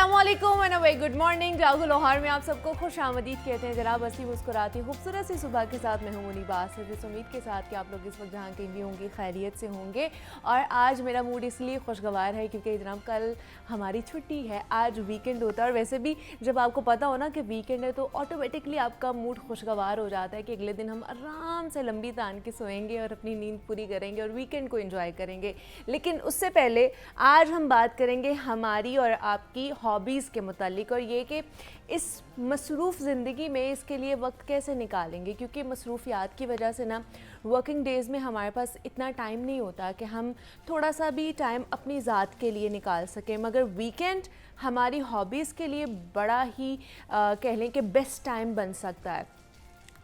अस्सलामुअलैकुम and a very good morning. जागो लाहौर में आप सबको खुश आमदीद कहते हैं। जनाब हंसी मुस्कुराती खूबसूरत सी सुबह के साथ मैं हूं मुनीबास, इस उम्मीद के साथ कि आप लोग इस वक्त जहाँ कहीं भी होंगे खैरियत से होंगे। और आज मेरा मूड इसलिए खुशगवार है क्योंकि जनाब कल हमारी छुट्टी है, आज वीकेंड होता है। और वैसे भी जब आपको पता हो ना कि वीकेंड है तो ऑटोमेटिकली आपका मूड खुशगवार हो जाता है कि अगले दिन हम आराम से लंबी तान के सोएंगे और अपनी नींद पूरी करेंगे और वीकेंड को एंजॉय करेंगे। लेकिन उससे पहले आज हम बात करेंगे हमारी और आपकी हॉबीज़ के मुतालिक, और ये कि इस मसरूफ़ ज़िंदगी में इसके लिए वक्त कैसे निकालेंगे, क्योंकि मसरूफ़ियात की वजह से ना वर्किंग डेज़ में हमारे पास इतना टाइम नहीं होता कि हम थोड़ा सा भी टाइम अपनी ज़ात के लिए निकाल सकें। मगर वीकेंड हमारी हॉबीज़ के लिए बड़ा ही कह लें कि बेस्ट टाइम बन सकता है।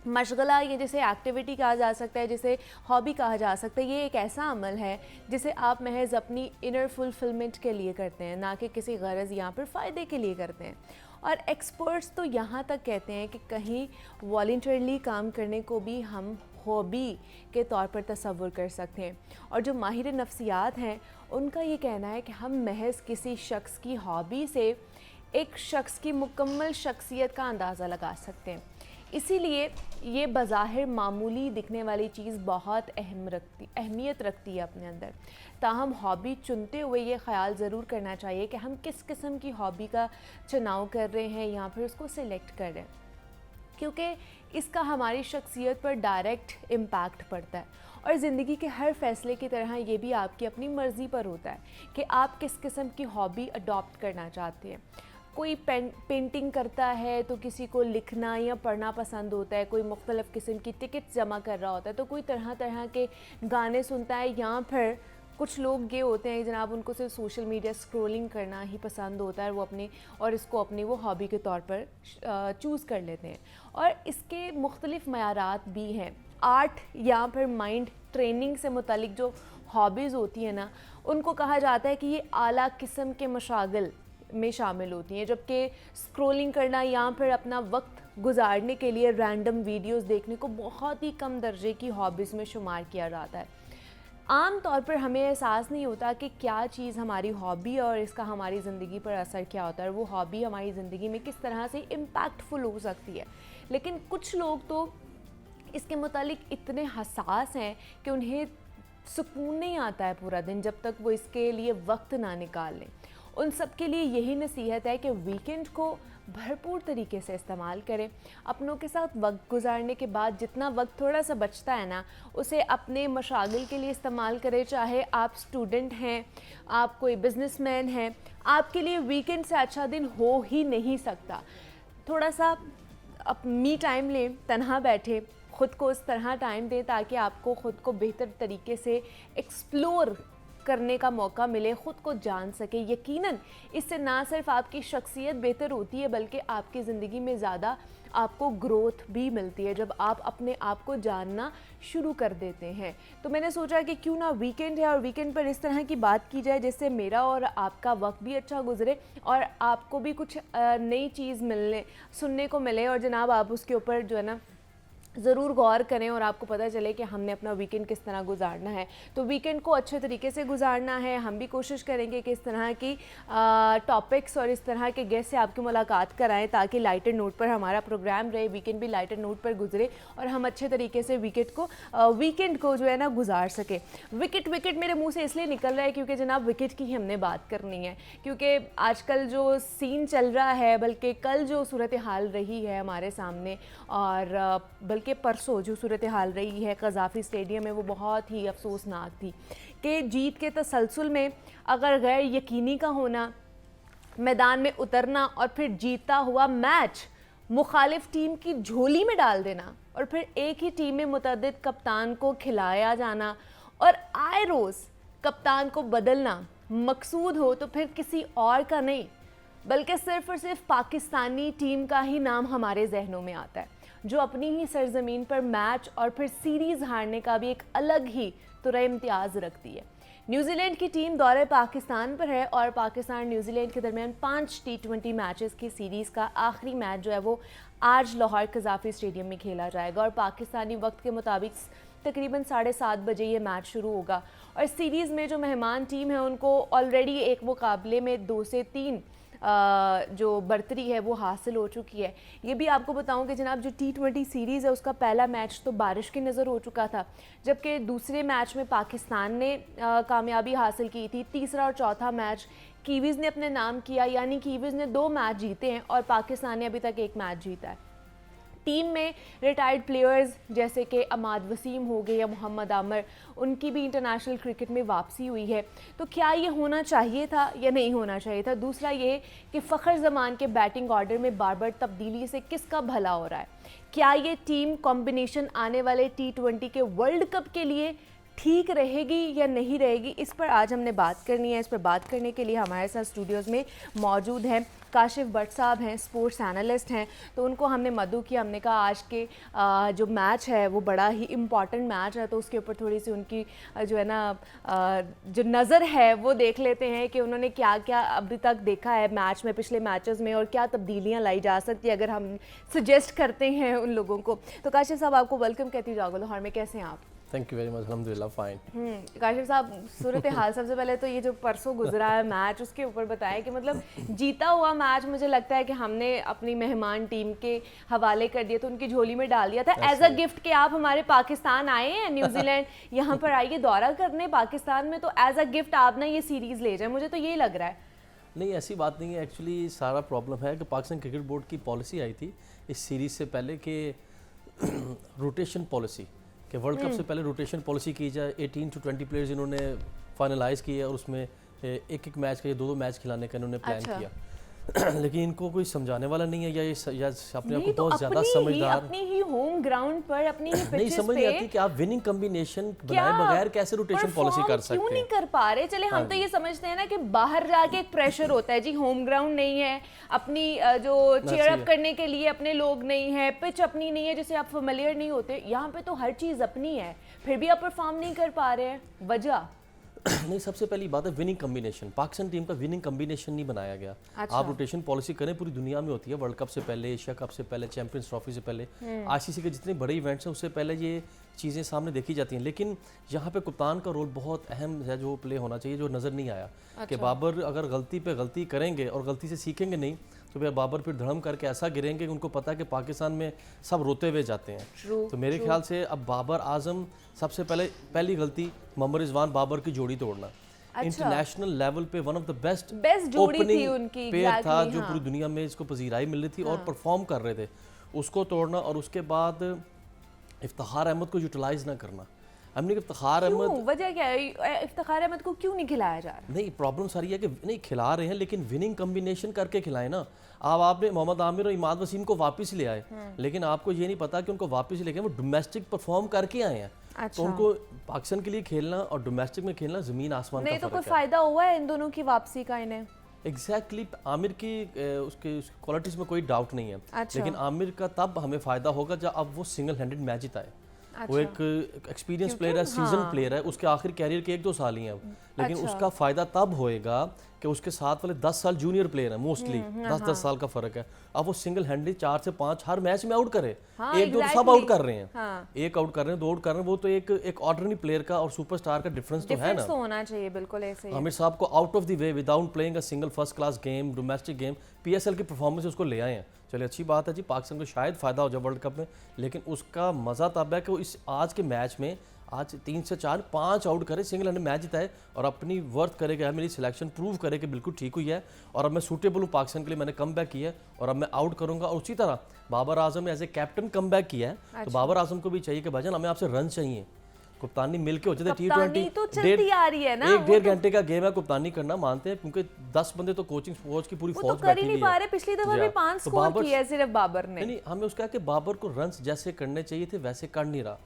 मशगला, ये जिसे एक्टिविटी कहा जा सकता है, जिसे हॉबी कहा जा सकता है, ये एक ऐसा अमल है जिसे आप महज अपनी इनर फुलफिलमेंट के लिए करते हैं, ना कि किसी गरज़ यहाँ पर फ़ायदे के लिए करते हैं। और एक्सपर्ट्स तो यहाँ तक कहते हैं कि कहीं वॉलंटरली काम करने को भी हम हॉबी के तौर पर तसव्वुर कर सकते हैं। और जो माहिर नफ्सियात हैं उनका ये कहना है कि हम महज किसी शख्स की हॉबी से एक शख्स की मुकम्मल शख्सियत का अंदाज़ा लगा सकते हैं। इसीलिए ये बज़ाहिर मामूली दिखने वाली चीज़ बहुत अहमियत रखती है अपने अंदर। ताहम हॉबी चुनते हुए ये ख़्याल ज़रूर करना चाहिए कि हम किस किस्म की हॉबी का चुनाव कर रहे हैं या फिर उसको सिलेक्ट कर रहे हैं, क्योंकि इसका हमारी शख्सियत पर डायरेक्ट इम्पैक्ट पड़ता है। और ज़िंदगी के हर फ़ैसले की तरह ये भी आपकी अपनी मर्ज़ी पर होता है कि आप किस किस्म की हॉबी अडॉप्ट करना चाहते हैं। कोई पेंटिंग करता है तो किसी को लिखना या पढ़ना पसंद होता है, कोई मुख्तलिफ़ किस्म की टिकट जमा कर रहा होता है, तो कोई तरह तरह के गाने सुनता है, या फिर कुछ लोग ये होते हैं जनाब उनको सिर्फ सोशल मीडिया स्क्रॉलिंग करना ही पसंद होता है, वो अपने और इसको अपनी वो हॉबी के तौर पर चूज़ कर लेते हैं। और इसके मुख्तलिफ़ मयारात भी हैं। आर्ट या फिर माइंड ट्रेनिंग से मुतालिक जो हॉबीज़ होती है ना, उनको कहा जाता है कि ये आला किस्म के मशागिल में शामिल होती हैं, जबकि स्क्रॉलिंग करना या फिर अपना वक्त गुजारने के लिए रैंडम वीडियोस देखने को बहुत ही कम दर्जे की हॉबीज़ में शुमार किया जाता है। आम तौर पर हमें एहसास नहीं होता कि क्या चीज़ हमारी हॉबी और इसका हमारी ज़िंदगी पर असर क्या होता है, और वो हॉबी हमारी ज़िंदगी में किस तरह से इम्पैक्टफुल हो सकती है। लेकिन कुछ लोग तो इसके मुतालिक इतने हसास हैं कि उन्हें सुकून नहीं आता है पूरा दिन जब तक वो इसके लिए वक्त ना निकाल लें। उन सब के लिए यही नसीहत है कि वीकेंड को भरपूर तरीके से इस्तेमाल करें। अपनों के साथ वक्त गुजारने के बाद जितना वक्त थोड़ा सा बचता है ना, उसे अपने मशागिल के लिए इस्तेमाल करें। चाहे आप स्टूडेंट हैं, आप कोई बिजनेसमैन हैं, आपके लिए वीकेंड से अच्छा दिन हो ही नहीं सकता। थोड़ा सा मी टाइम लें, तन्हा बैठे, ख़ुद को उस तरह टाइम दें ताकि आपको ख़ुद को बेहतर तरीके से एक्सप्लोर करने का मौका मिले, ख़ुद को जान सके। यकीनन इससे ना सिर्फ आपकी शख्सियत बेहतर होती है बल्कि आपकी ज़िंदगी में ज़्यादा आपको ग्रोथ भी मिलती है जब आप अपने आप को जानना शुरू कर देते हैं। तो मैंने सोचा कि क्यों ना वीकेंड है और वीकेंड पर इस तरह की बात की जाए जिससे मेरा और आपका वक्त भी अच्छा गुजरे और आपको भी कुछ नई चीज़ सुनने को मिले, और जनाब आप उसके ऊपर जो है ना ज़रूर गौर करें और आपको पता चले कि हमने अपना वीकेंड किस तरह गुजारना है। तो वीकेंड को अच्छे तरीके से गुजारना है। हम भी कोशिश करेंगे कि इस तरह की टॉपिक्स और इस तरह के गेस्ट से आपकी मुलाकात कराएं ताकि लाइटर नोट पर हमारा प्रोग्राम रहे, वीकेंड भी लाइटर नोट पर गुजरे और हम अच्छे तरीके से वीकेंड को जो है ना गुजार सके। विकेट मेरे मुँह से इसलिए निकल रहा है क्योंकि जनाब विकेट की ही हमने बात करनी है, क्योंकि आजकल जो सीन चल रहा है, बल्कि कल जो सूरत हाल रही है हमारे सामने और बल्कि परसों जो सूरत हाल रही है क़ज़ाफ़ी स्टेडियम में, वो बहुत ही अफसोसनाक थी कि जीत के तसलसल में अगर गैर यकीनी का होना, मैदान में उतरना और फिर जीता हुआ मैच मुखालिफ टीम की झोली में डाल देना और फिर एक ही टीम में मुतअद्दिद कप्तान को खिलाया जाना और आए रोज़ कप्तान को बदलना मकसूद हो तो फिर किसी और का नहीं बल्कि सिर्फ़ और सिर्फ पाकिस्तानी टीम का ही नाम हमारे जहनों में आता है, जो अपनी ही सरजमीन पर मैच और फिर सीरीज़ हारने का भी एक अलग ही तुरा इम्तियाज़ रखती है। न्यूजीलैंड की टीम दौरे पाकिस्तान पर है और पाकिस्तान न्यूजीलैंड के दरमियान 5 T20 मैचेस की सीरीज़ का आखिरी मैच जो है वो आज लाहौर क़ज़ाफ़ी स्टेडियम में खेला जाएगा और पाकिस्तानी वक्त के मुताबिक तकरीबन 7:30 बजे ये मैच शुरू होगा। और सीरीज़ में जो मेहमान टीम है उनको ऑलरेडी एक मुकाबले में 2 से 3 जो बर्तरी है वो हासिल हो चुकी है। ये भी आपको बताऊं कि जनाब जो T20 सीरीज़ है उसका पहला मैच तो बारिश की नज़र हो चुका था, जबकि दूसरे मैच में पाकिस्तान ने कामयाबी हासिल की थी। तीसरा और चौथा मैच कीवीज़ ने अपने नाम किया, यानी कीवीज़ ने 2 मैच जीते हैं और पाकिस्तान ने अभी तक 1 मैच जीता है। टीम में रिटायर्ड प्लेयर्स जैसे कि अमाद वसीम हो गए या मोहम्मद आमिर, उनकी भी इंटरनेशनल क्रिकेट में वापसी हुई है। तो क्या ये होना चाहिए था या नहीं होना चाहिए था? दूसरा ये कि फ़खर जमान के बैटिंग ऑर्डर में बार बार तब्दीली से किसका भला हो रहा है? क्या ये टीम कॉम्बिनेशन आने वाले T20 के वर्ल्ड कप के लिए ठीक रहेगी या नहीं रहेगी? इस पर आज हमने बात करनी है। इस पर बात करने के लिए हमारे साथ स्टूडियोज़ में मौजूद हैं काशिफ भट्ट साहब हैं, स्पोर्ट्स एनालिस्ट हैं। तो उनको हमने मदऊ किया, हमने कहा आज के जो मैच है वो बड़ा ही इम्पॉर्टेंट मैच है, तो उसके ऊपर थोड़ी सी उनकी जो है ना जो नज़र है वो देख लेते हैं कि उन्होंने क्या क्या अभी तक देखा है मैच में, पिछले मैचेस में, और क्या तब्दीलियाँ लाई जा सकती है अगर हम सजेस्ट करते हैं उन लोगों को। तो काशिफ साहब आपको वेलकम कहती हूँ जागो लाहौर में, कैसे हैं आप? थैंक यू वेरी मच, अल्हम्दुलिल्लाह फाइन। काशिफ साहब, सूरत हाल सबसे पहले तो ये जो परसों गुजरा है मैच, उसके ऊपर बताएं कि मतलब जीता हुआ मैच मुझे लगता है कि हमने अपनी मेहमान टीम के हवाले कर दिया, तो उनकी झोली में डाल दिया था एज अ गिफ्ट कि आप हमारे पाकिस्तान आए हैं, न्यूजीलैंड यहाँ पर आइए दौरा करने पाकिस्तान में, तो एज अ गिफ्ट आप ना ये सीरीज़ ले जाए, मुझे तो यही लग रहा है। नहीं, ऐसी बात नहीं है। एक्चुअली सारा प्रॉब्लम है कि पाकिस्तान क्रिकेट बोर्ड की पॉलिसी आई थी इस सीरीज़ से पहले कि रोटेशन पॉलिसी, कि वर्ल्ड कप से पहले रोटेशन पॉलिसी की जाए। 18 to 20 प्लेयर्स इन्होंने फाइनलाइज किए और उसमें एक एक मैच का या 2-2 मैच खिलाने का इन्होंने प्लान किया। लेकिन इनको कोई समझाने वाला नहीं है, या अपने आप को बहुत ज़्यादा समझदार, अपनी ही होम ग्राउंड पर अपनी ही नहीं समझ नहीं आती कि आप विनिंग कॉम्बिनेशन बनाए बगैर कैसे रोटेशन पॉलिसी कर सकते हैं। क्यों नहीं कर पा रहे? चले हम तो ये समझते हैं ना कि बाहर जाके एक प्रेशर होता है जी, होम ग्राउंड नहीं है, अपनी जो चेयर अप करने के लिए अपने लोग नहीं है, पिच अपनी नहीं है जिससे आप फेमिलियर नहीं होते। यहाँ पे तो हर चीज़ अपनी है, फिर भी आप परफॉर्म नहीं कर पा रहे हैं, वजह नहीं, सबसे पहली बात है विनिंग कॉम्बिनेशन। पाकिस्तान टीम का विनिंग कॉम्बिनेशन नहीं बनाया गया। अच्छा। आप रोटेशन पॉलिसी करें, पूरी दुनिया में होती है, वर्ल्ड कप से पहले, एशिया कप से पहले, चैंपियंस ट्रॉफी से पहले, आईसीसी के जितने बड़े इवेंट्स हैं उससे पहले ये चीज़ें सामने देखी जाती हैं। लेकिन यहाँ पे कप्तान का रोल बहुत अहम है जो प्ले होना चाहिए, जो नज़र नहीं आया। अच्छा। कि बाबर अगर गलती पे गलती करेंगे और गलती से सीखेंगे नहीं तो फिर बाबर फिर धड़म करके ऐसा गिरेंगे कि उनको पता है कि पाकिस्तान में सब रोते हुए जाते हैं। तो मेरे ख्याल से अब बाबर आजम सबसे पहली गलती मोहम्मद रिजवान बाबर की जोड़ी तोड़ना। अच्छा। इंटरनेशनल लेवल पे one of the best opening pair था जो पूरी दुनिया में इसको पजीराई मिल रही थी और परफॉर्म कर रहे थे, उसको तोड़ना। और उसके बाद इफ्तिखार अहमद को यूटिलाइज ना करना। हमने इफ्तिखार अहमद, वजह क्या है इफ्तिखार अहमद को क्यों नहीं खिलाया जा रहा? नहीं, प्रॉब्लम सारी है कि नहीं खिला रहे हैं लेकिन विनिंग कॉम्बिनेशन करके खिलाए ना। आपने मोहम्मद आमिर और इमाद वसीम को वापस ले आए, लेकिन आपको ये नहीं पता कि उनको वापस लेके वो डोमेस्टिक परफॉर्म करके आए हैं। अच्छा। तो उनको पाकिस्तान के लिए खेलना और डोमेस्टिक में खेलना ज़मीन आसमान का फर्क है। नहीं तो कोई फ़ायदा हुआ है इन दोनों की वापसी का इन्हें? एग्जैक्टली आमिर की उसके क्वालिटीज़ में कोई डाउट नहीं है। अच्छा। लेकिन आमिर का तब हमें फ़ायदा होगा जब अब वो सिंगल हैंडेड मैच जिताए। अच्छा। वो एक एक्सपीरियंस प्लेयर है, सीजन प्लेयर है, उसके आखिर कैरियर के 1-2 साल ही हैं। लेकिन अच्छा। उसका फ़ायदा तब होएगा कि उसके साथ वाले 10 साल जूनियर प्लेयर हैं, मोस्टली 10-10 साल का फ़र्क है। अब वो सिंगल हैंडेड 4 से 5 हर मैच में आउट करे। हाँ, 1-2 सब आउट कर रहे हैं। हाँ। एक आउट कर रहे हैं, 2 आउट कर रहे हैं, वो तो एक ऑर्डिनरी प्लेयर का और सुपरस्टार का डिफरेंस तो है ना। तो होना चाहिए, बिल्कुल ऐसे ही। आमिर साहब को out of the way without playing a single first class game, domestic game, PSL की परफॉर्मेंस उसको ले आए हैं। चलिए अच्छी बात है जी, पाकिस्तान को शायद फ़ायदा हो जाए वर्ल्ड कप में, लेकिन उसका मज़ा तब है कि वो इस आज के मैच में आज 3 से 4 5 आउट करे, सिंगल हैंडेड मैच जिताए और अपनी वर्थ करे कि मेरी सिलेक्शन प्रूव करे कि बिल्कुल ठीक हुई है और अब मैं सूटेबल हूँ पाकिस्तान के लिए, मैंने कम बैक किया है और अब मैं आउट करूँगा। और उसी तरह Babar Azam as a captain come back किया है। अच्छा। तो बाबर आजम को भी चाहिए कि भाईजान हमें आपसे रन चाहिए। कप्तानी मिलके हो जाते T20 तो चलती आ रही है ना, 1-1.5 घंटे का गेम है, कप्तानी करना मानते हैं क्योंकि 10 बंदे तो कोचिंग कोच की पूरी फौज बैठी हुई है। पिछली दफा भी 5 स्कोर किया है सिर्फ बाबर ने। नहीं, हमें उसका कि बाबर को रन्स जैसे करने चाहिए थे वैसे कर नहीं रहा।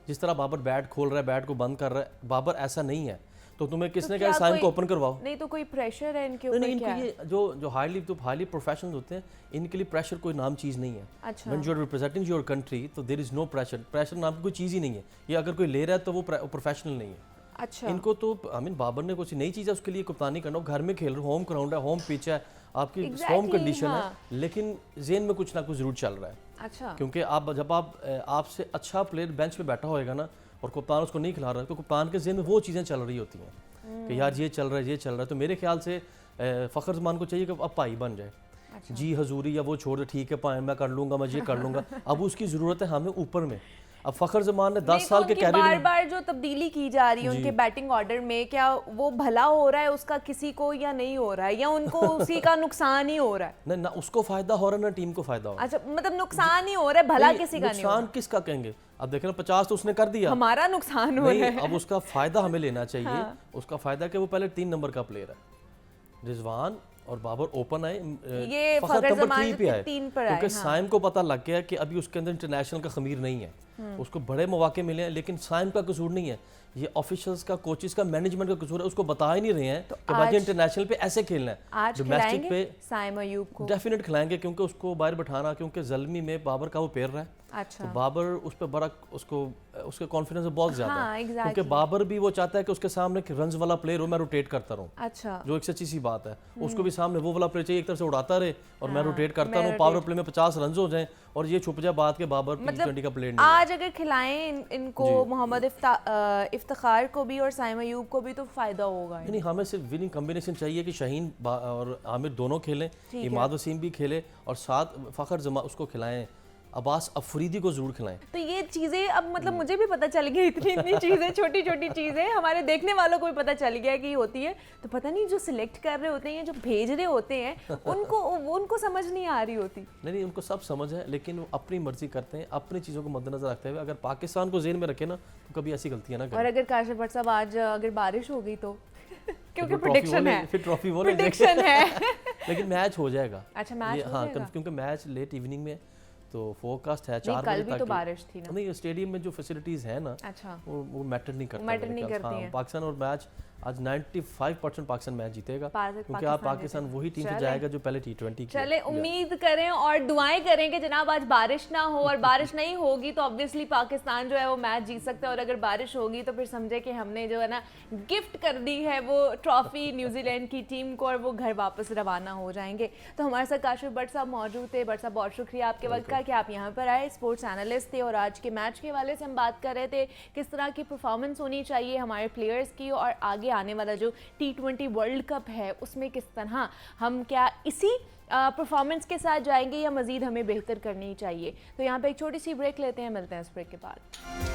जिस तरह बाबर बैट खोल रहा है, बैट को बंद कर रहा है, बाबर ऐसा नहीं है। तो तुम्हें किसने कहा साइम को ओपन करवाओ? नहीं तो कोई प्रेशर है इनके ऊपर? नहीं, इनके ये जो हाईली प्रोफेशनल होते हैं, इनके लिए प्रेशर कोई नाम चीज़ नहीं है। अच्छा। When you are representing your country तो देयर इज नो प्रेशर नाम की कोई चीज़ ही नहीं है। ये अगर कोई ले रहा है तो वो प्रोफेशनल नहीं है। अच्छा। इनको तो बाबर ने कुछ नई चीज़ है उसके लिए कप्तानी करना, घर में खेल रहे, होम ग्राउंड है, होम पिच है, आपकी होम कंडीशन है, लेकिन जेन में कुछ ना कुछ जरूर चल रहा है। अच्छा। क्योंकि जब आपसे अच्छा प्लेयर बेंच पे बैठा होएगा ना और कप्तान उसको नहीं खिला रहा है तो कप्तान के जेन में वो चीज़ें चल रही होती हैं कि यार ये चल रहा है, ये चल रहा है। तो मेरे ख्याल से फ़खर जमान को चाहिए कि अब भाई बन जाए। जी हजूरी या वो छोड़ दे, ठीक है भाई मैं कर लूँगा, मैं ये कर लूँगा। अब उसकी ज़रूरत है हमें ऊपर में। अब फ़खर जमान ने 10 साल के कैरियर बार बार जो तब्दीली की जा रही है उनके बैटिंग ऑर्डर में, क्या वो भला हो रहा है उसका किसी को या नहीं हो रहा है, या उनको उसी का नुकसान ही हो रहा है? नहीं ना उसको फायदा हो रहा है ना टीम को फायदा हो रहा है। अच्छा, मतलब नुकसान ही हो रहा है, भला किसी का नहीं हो रहा। नुकसान किसका कहेंगे? अब देखें ना 50 तो उसने कर दिया, हमारा नुकसान हो रहा है। अब उसका फायदा हमें लेना चाहिए। उसका फायदा कि वो पहले 3 नंबर का प्लेयर है। रिजवान और बाबर ओपन आए, ये फ़खर नंबर 3 पे आए, 3 पर आए, क्योंकि साइम को पता लग गया कि अभी उसके अंदर इंटरनेशनल का खमीर नहीं है। उसको बड़े मौके मिले हैं, लेकिन साइम का कसूर नहीं है, ये ऑफिशियल्स का, कोचेस का, मैनेजमेंट का कसूर है। उसको बता ही नहीं रहे हैं कि बाकी इंटरनेशनल पे ऐसे खेलना है। आज डोमेस्टिक पे साइम अयूब को डेफिनेट खिलाएंगे, क्योंकि उसको बाहर बैठाना, क्योंकि जल्मी में बाबर का वो पैर रहा है। अच्छा। तो बाबर उस पर बड़ा उसके कॉन्फिडेंस बहुत ज्यादा हाँ, है, exactly. क्योंकि बाबर भी वो चाहता है कि उसके सामने रन्स वाला प्लेयर हो, मैं रोटेट करता रहूं। अच्छा। जो एक सच्ची सी बात है, उसको भी सामने वो वाला प्लेयर चाहिए, एक तरफ से उड़ाता रहे और मैं रोटेट करता रहूं, पावर प्ले में 50 रन हो जाएं और ये छुप जाए बात के बाबर T20 का प्लेयर नहीं। आज अगर खिलाएं इनको मोहम्मद इफ्तिखार को भी और साइम अयूब को भी तो फायदा होगा। नहीं, हमें सिर्फ विनिंग कॉम्बिनेशन चाहिए कि शाहीन और आमिर दोनों खेलें, इमाद वसीम भी खेले और साथ फ़खर जमा उसको खिलाएं, अब्बास अफरीदी को जरूर खिलाएं। तो ये चीज़ें अब मतलब मुझे भी पता चल गया, इतनी चीज़ें, छोटी छोटी चीज़ें हमारे देखने वालों को भी पता चल गया कि होती है। तो पता नहीं जो सिलेक्ट कर रहे होते हैं, जो भेज रहे होते हैं, उनको समझ नहीं आ रही होती। नहीं, उनको सब समझ है, लेकिन वो अपनी मर्जी करते हैं, अपनी चीज़ों को मद्देनजर रखते हुए। अगर पाकिस्तान को जेन में रखे ना तो कभी ऐसी गलतियाँ ना करें। और अगर काशिफ भट्ट साहब आज अगर बारिश हो गई तो क्योंकि प्रेडिक्शन है, फिर ट्रॉफी वो प्रेडिक्शन है। लेकिन मैच हो जाएगा। अच्छा, मैच हो जाएगा, क्योंकि मैच लेट इवनिंग में, तो फोरकास्ट है 4 बजे तक। कल भी तो बारिश थी ना। नहीं, स्टेडियम में जो फैसिलिटीज है ना, अच्छा, वो मैटर नहीं करती हैं। पाकिस्तान और मैच आज 95% पाकिस्तान मैच जीतेगा, क्योंकि आप पाकिस्तान वही टीम से जाएगा जो पहले T20 चले उम्मीद करें और दुआएं करें कि जनाब आज बारिश ना हो, और बारिश नहीं होगी तो ऑब्वियसली पाकिस्तान जो है वो मैच जीत सकता है, और अगर बारिश होगी तो फिर समझे कि हमने जो है ना गिफ्ट कर दी है वो ट्रॉफी न्यूजीलैंड की टीम को, और वो घर वापस रवाना हो जाएंगे। तो हमारे साथ काशिफ भट्ट साहब मौजूद थे। भट्ट साहब, बहुत शुक्रिया आपके वक्त का कि आप यहाँ पर आए, स्पोर्ट्स एनालिस्ट थे, और आज के मैच के हवाले से हम बात कर रहे थे किस तरह की परफॉर्मेंस होनी चाहिए हमारे प्लेयर्स की, और आगे आने वाला जो T20 वर्ल्ड कप है उसमें किस तरह हम क्या इसी परफॉर्मेंस के साथ जाएंगे या मज़ीद हमें बेहतर करनी चाहिए। तो यहाँ पे एक छोटी सी ब्रेक लेते हैं, मिलते हैं इस ब्रेक के बाद।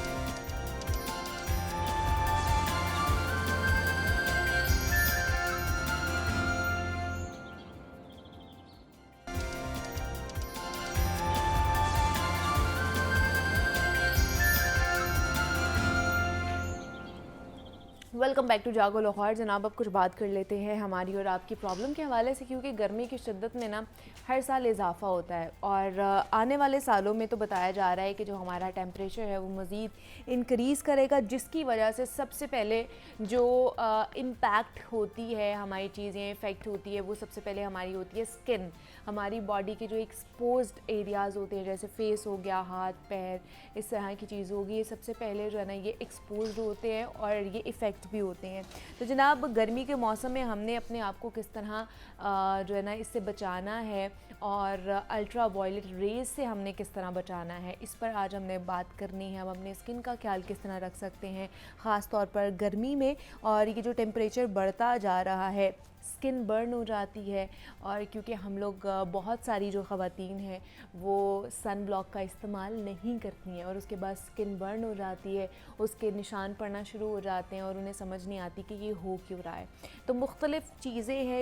वेलकम बैक टू जागो लाहौर। जनाब, अब कुछ बात कर लेते हैं हमारी और आपकी प्रॉब्लम के हवाले से, क्योंकि गर्मी की शिद्दत में ना हर साल इजाफा होता है, और आने वाले सालों में तो बताया जा रहा है कि जो हमारा टेम्परेचर है वो मज़ीद इंक्रीज़ करेगा, जिसकी वजह से सबसे पहले जो इम्पैक्ट होती है, हमारी चीज़ें इफ़ेक्ट होती है, वो सबसे पहले हमारी होती है स्किन। हमारी बॉडी के जो एक्सपोज्ड एरियाज़ होते हैं, जैसे फेस हो गया, हाथ पैर, इस तरह की चीज़ होगी, ये सबसे पहले जो है ना ये एक्सपोज्ड होते हैं और ये इफ़ेक्ट भी होते हैं। तो जनाब, गर्मी के मौसम में हमने अपने आप को किस तरह जो है ना इससे बचाना है, और अल्ट्रा वायलेट रेज से हमने किस तरह बचाना है, इस पर आज हमने बात करनी है। हम अपने स्किन का ख्याल किस तरह रख सकते हैं, ख़ास तौर पर गर्मी में, और ये जो टेम्परेचर बढ़ता जा रहा है, स्किन बर्न हो जाती है, और क्योंकि हम लोग बहुत सारी जो ख़वातीन हैं वो सन ब्लॉक का इस्तेमाल नहीं करती हैं, और उसके बाद स्किन बर्न हो जाती है, उसके निशान पड़ना शुरू हो जाते हैं और उन्हें समझ नहीं आती कि ये हो क्यों रहा है। तो मुख्तलिफ़ चीज़ें हैं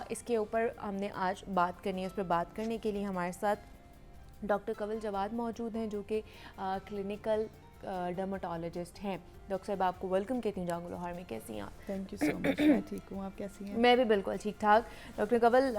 इसके ऊपर हमने आज बात करनी है। उस पर बात करने के लिए हमारे साथ डॉक्टर कवल जवाद मौजूद हैं, जो कि क्लिनिकल डर्मेटोलॉजिस्ट हैं। डॉक्टर साहब, आपको वेलकम कहती हूँ जागो लाहौर में। कैसी हैं आप? Thank you so much. मैं ठीक हूँ, आप कैसी हैं? मैं भी बिल्कुल ठीक ठाक। डॉक्टर कवल,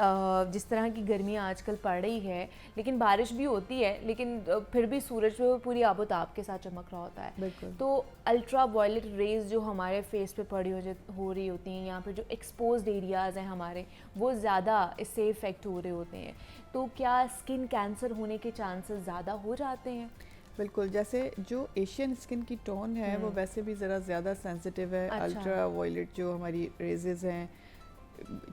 जिस तरह की गर्मी आजकल पड़ रही है, लेकिन बारिश भी होती है, लेकिन फिर भी सूरज पूरी आबोताब के साथ चमक रहा होता है। बिल्कुल। तो अल्ट्रा वायलेट रेज जो हमारे फेस पे पड़ी हो रही होती हैं, यहाँ पर जो एक्सपोज्ड एरियाज़ हैं हमारे, वो ज़्यादा इससे इफ़ेक्ट हो रहे होते हैं। तो क्या स्किन कैंसर होने के चांसेस ज़्यादा हो जाते हैं? बिल्कुल, जैसे जो एशियन स्किन की टोन है वो वैसे भी ज़रा ज़्यादा सेंसिटिव है। अच्छा। अल्ट्रा वायलेट जो हमारी रेजेस हैं,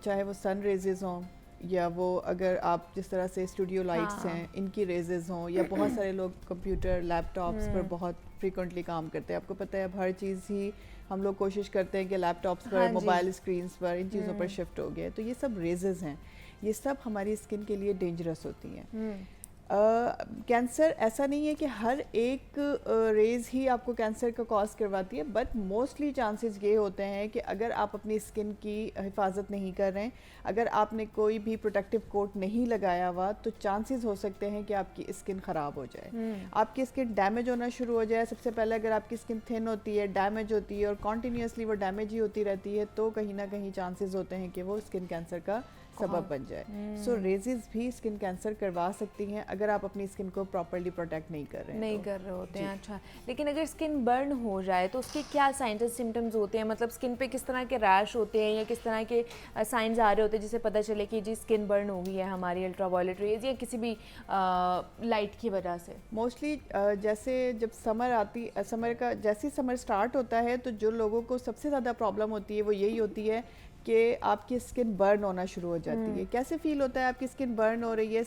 चाहे वो सन रेजेस हों या वो अगर आप जिस तरह से स्टूडियो लाइट्स हैं इनकी रेजेस हों, या बहुत सारे लोग कंप्यूटर लैपटॉप्स पर बहुत फ्रीक्वेंटली काम करते हैं। आपको पता है अब हर चीज़ ही हम लोग कोशिश करते हैं कि लैपटॉप्स पर, मोबाइल स्क्रीन्स पर, इन चीज़ों पर शिफ्ट हो गया। तो ये सब रेजेस हैं, ये सब हमारी स्किन के लिए डेंजरस होती हैं। कैंसर ऐसा नहीं है कि हर एक रेज ही आपको कैंसर का कॉज करवाती है, बट मोस्टली चांसेस ये होते हैं कि अगर आप अपनी स्किन की हिफाजत नहीं कर रहे हैं, अगर आपने कोई भी प्रोटेक्टिव कोट नहीं लगाया हुआ, तो चांसेस हो सकते हैं कि आपकी स्किन ख़राब हो जाए, आपकी स्किन डैमेज होना शुरू हो जाए। सबसे पहले अगर आपकी स्किन थिन होती है, डैमेज होती है और कॉन्टीन्यूसली वो डैमेज ही होती रहती है, तो कहीं ना कहीं चांसेस होते हैं कि वो स्किन कैंसर का सबब बन जाए। सो रेजेस भी स्किन कैंसर करवा सकती हैं अगर आप अपनी स्किन को प्रॉपर्ली प्रोटेक्ट नहीं कर रहे हैं, नहीं कर रहे होते हैं। अच्छा, लेकिन अगर स्किन बर्न हो जाए तो उसके क्या साइंस एंड सिम्टम्स होते हैं? मतलब स्किन पे किस तरह के रैश होते हैं या किस तरह के साइंस आ रहे होते हैं जिससे पता चले कि जी स्किन बर्न हो गई है हमारी अल्ट्रावायलेट रेज या किसी भी लाइट की वजह से? मोस्टली जैसे जब समर का जैसे समर स्टार्ट होता है, तो जो लोगों को सबसे ज़्यादा प्रॉब्लम होती है वो यही होती है कि आपकी स्किन बर्न होना शुरू हो जाती है। कैसे फील होता है आपकी स्किन बर्न हो रही है?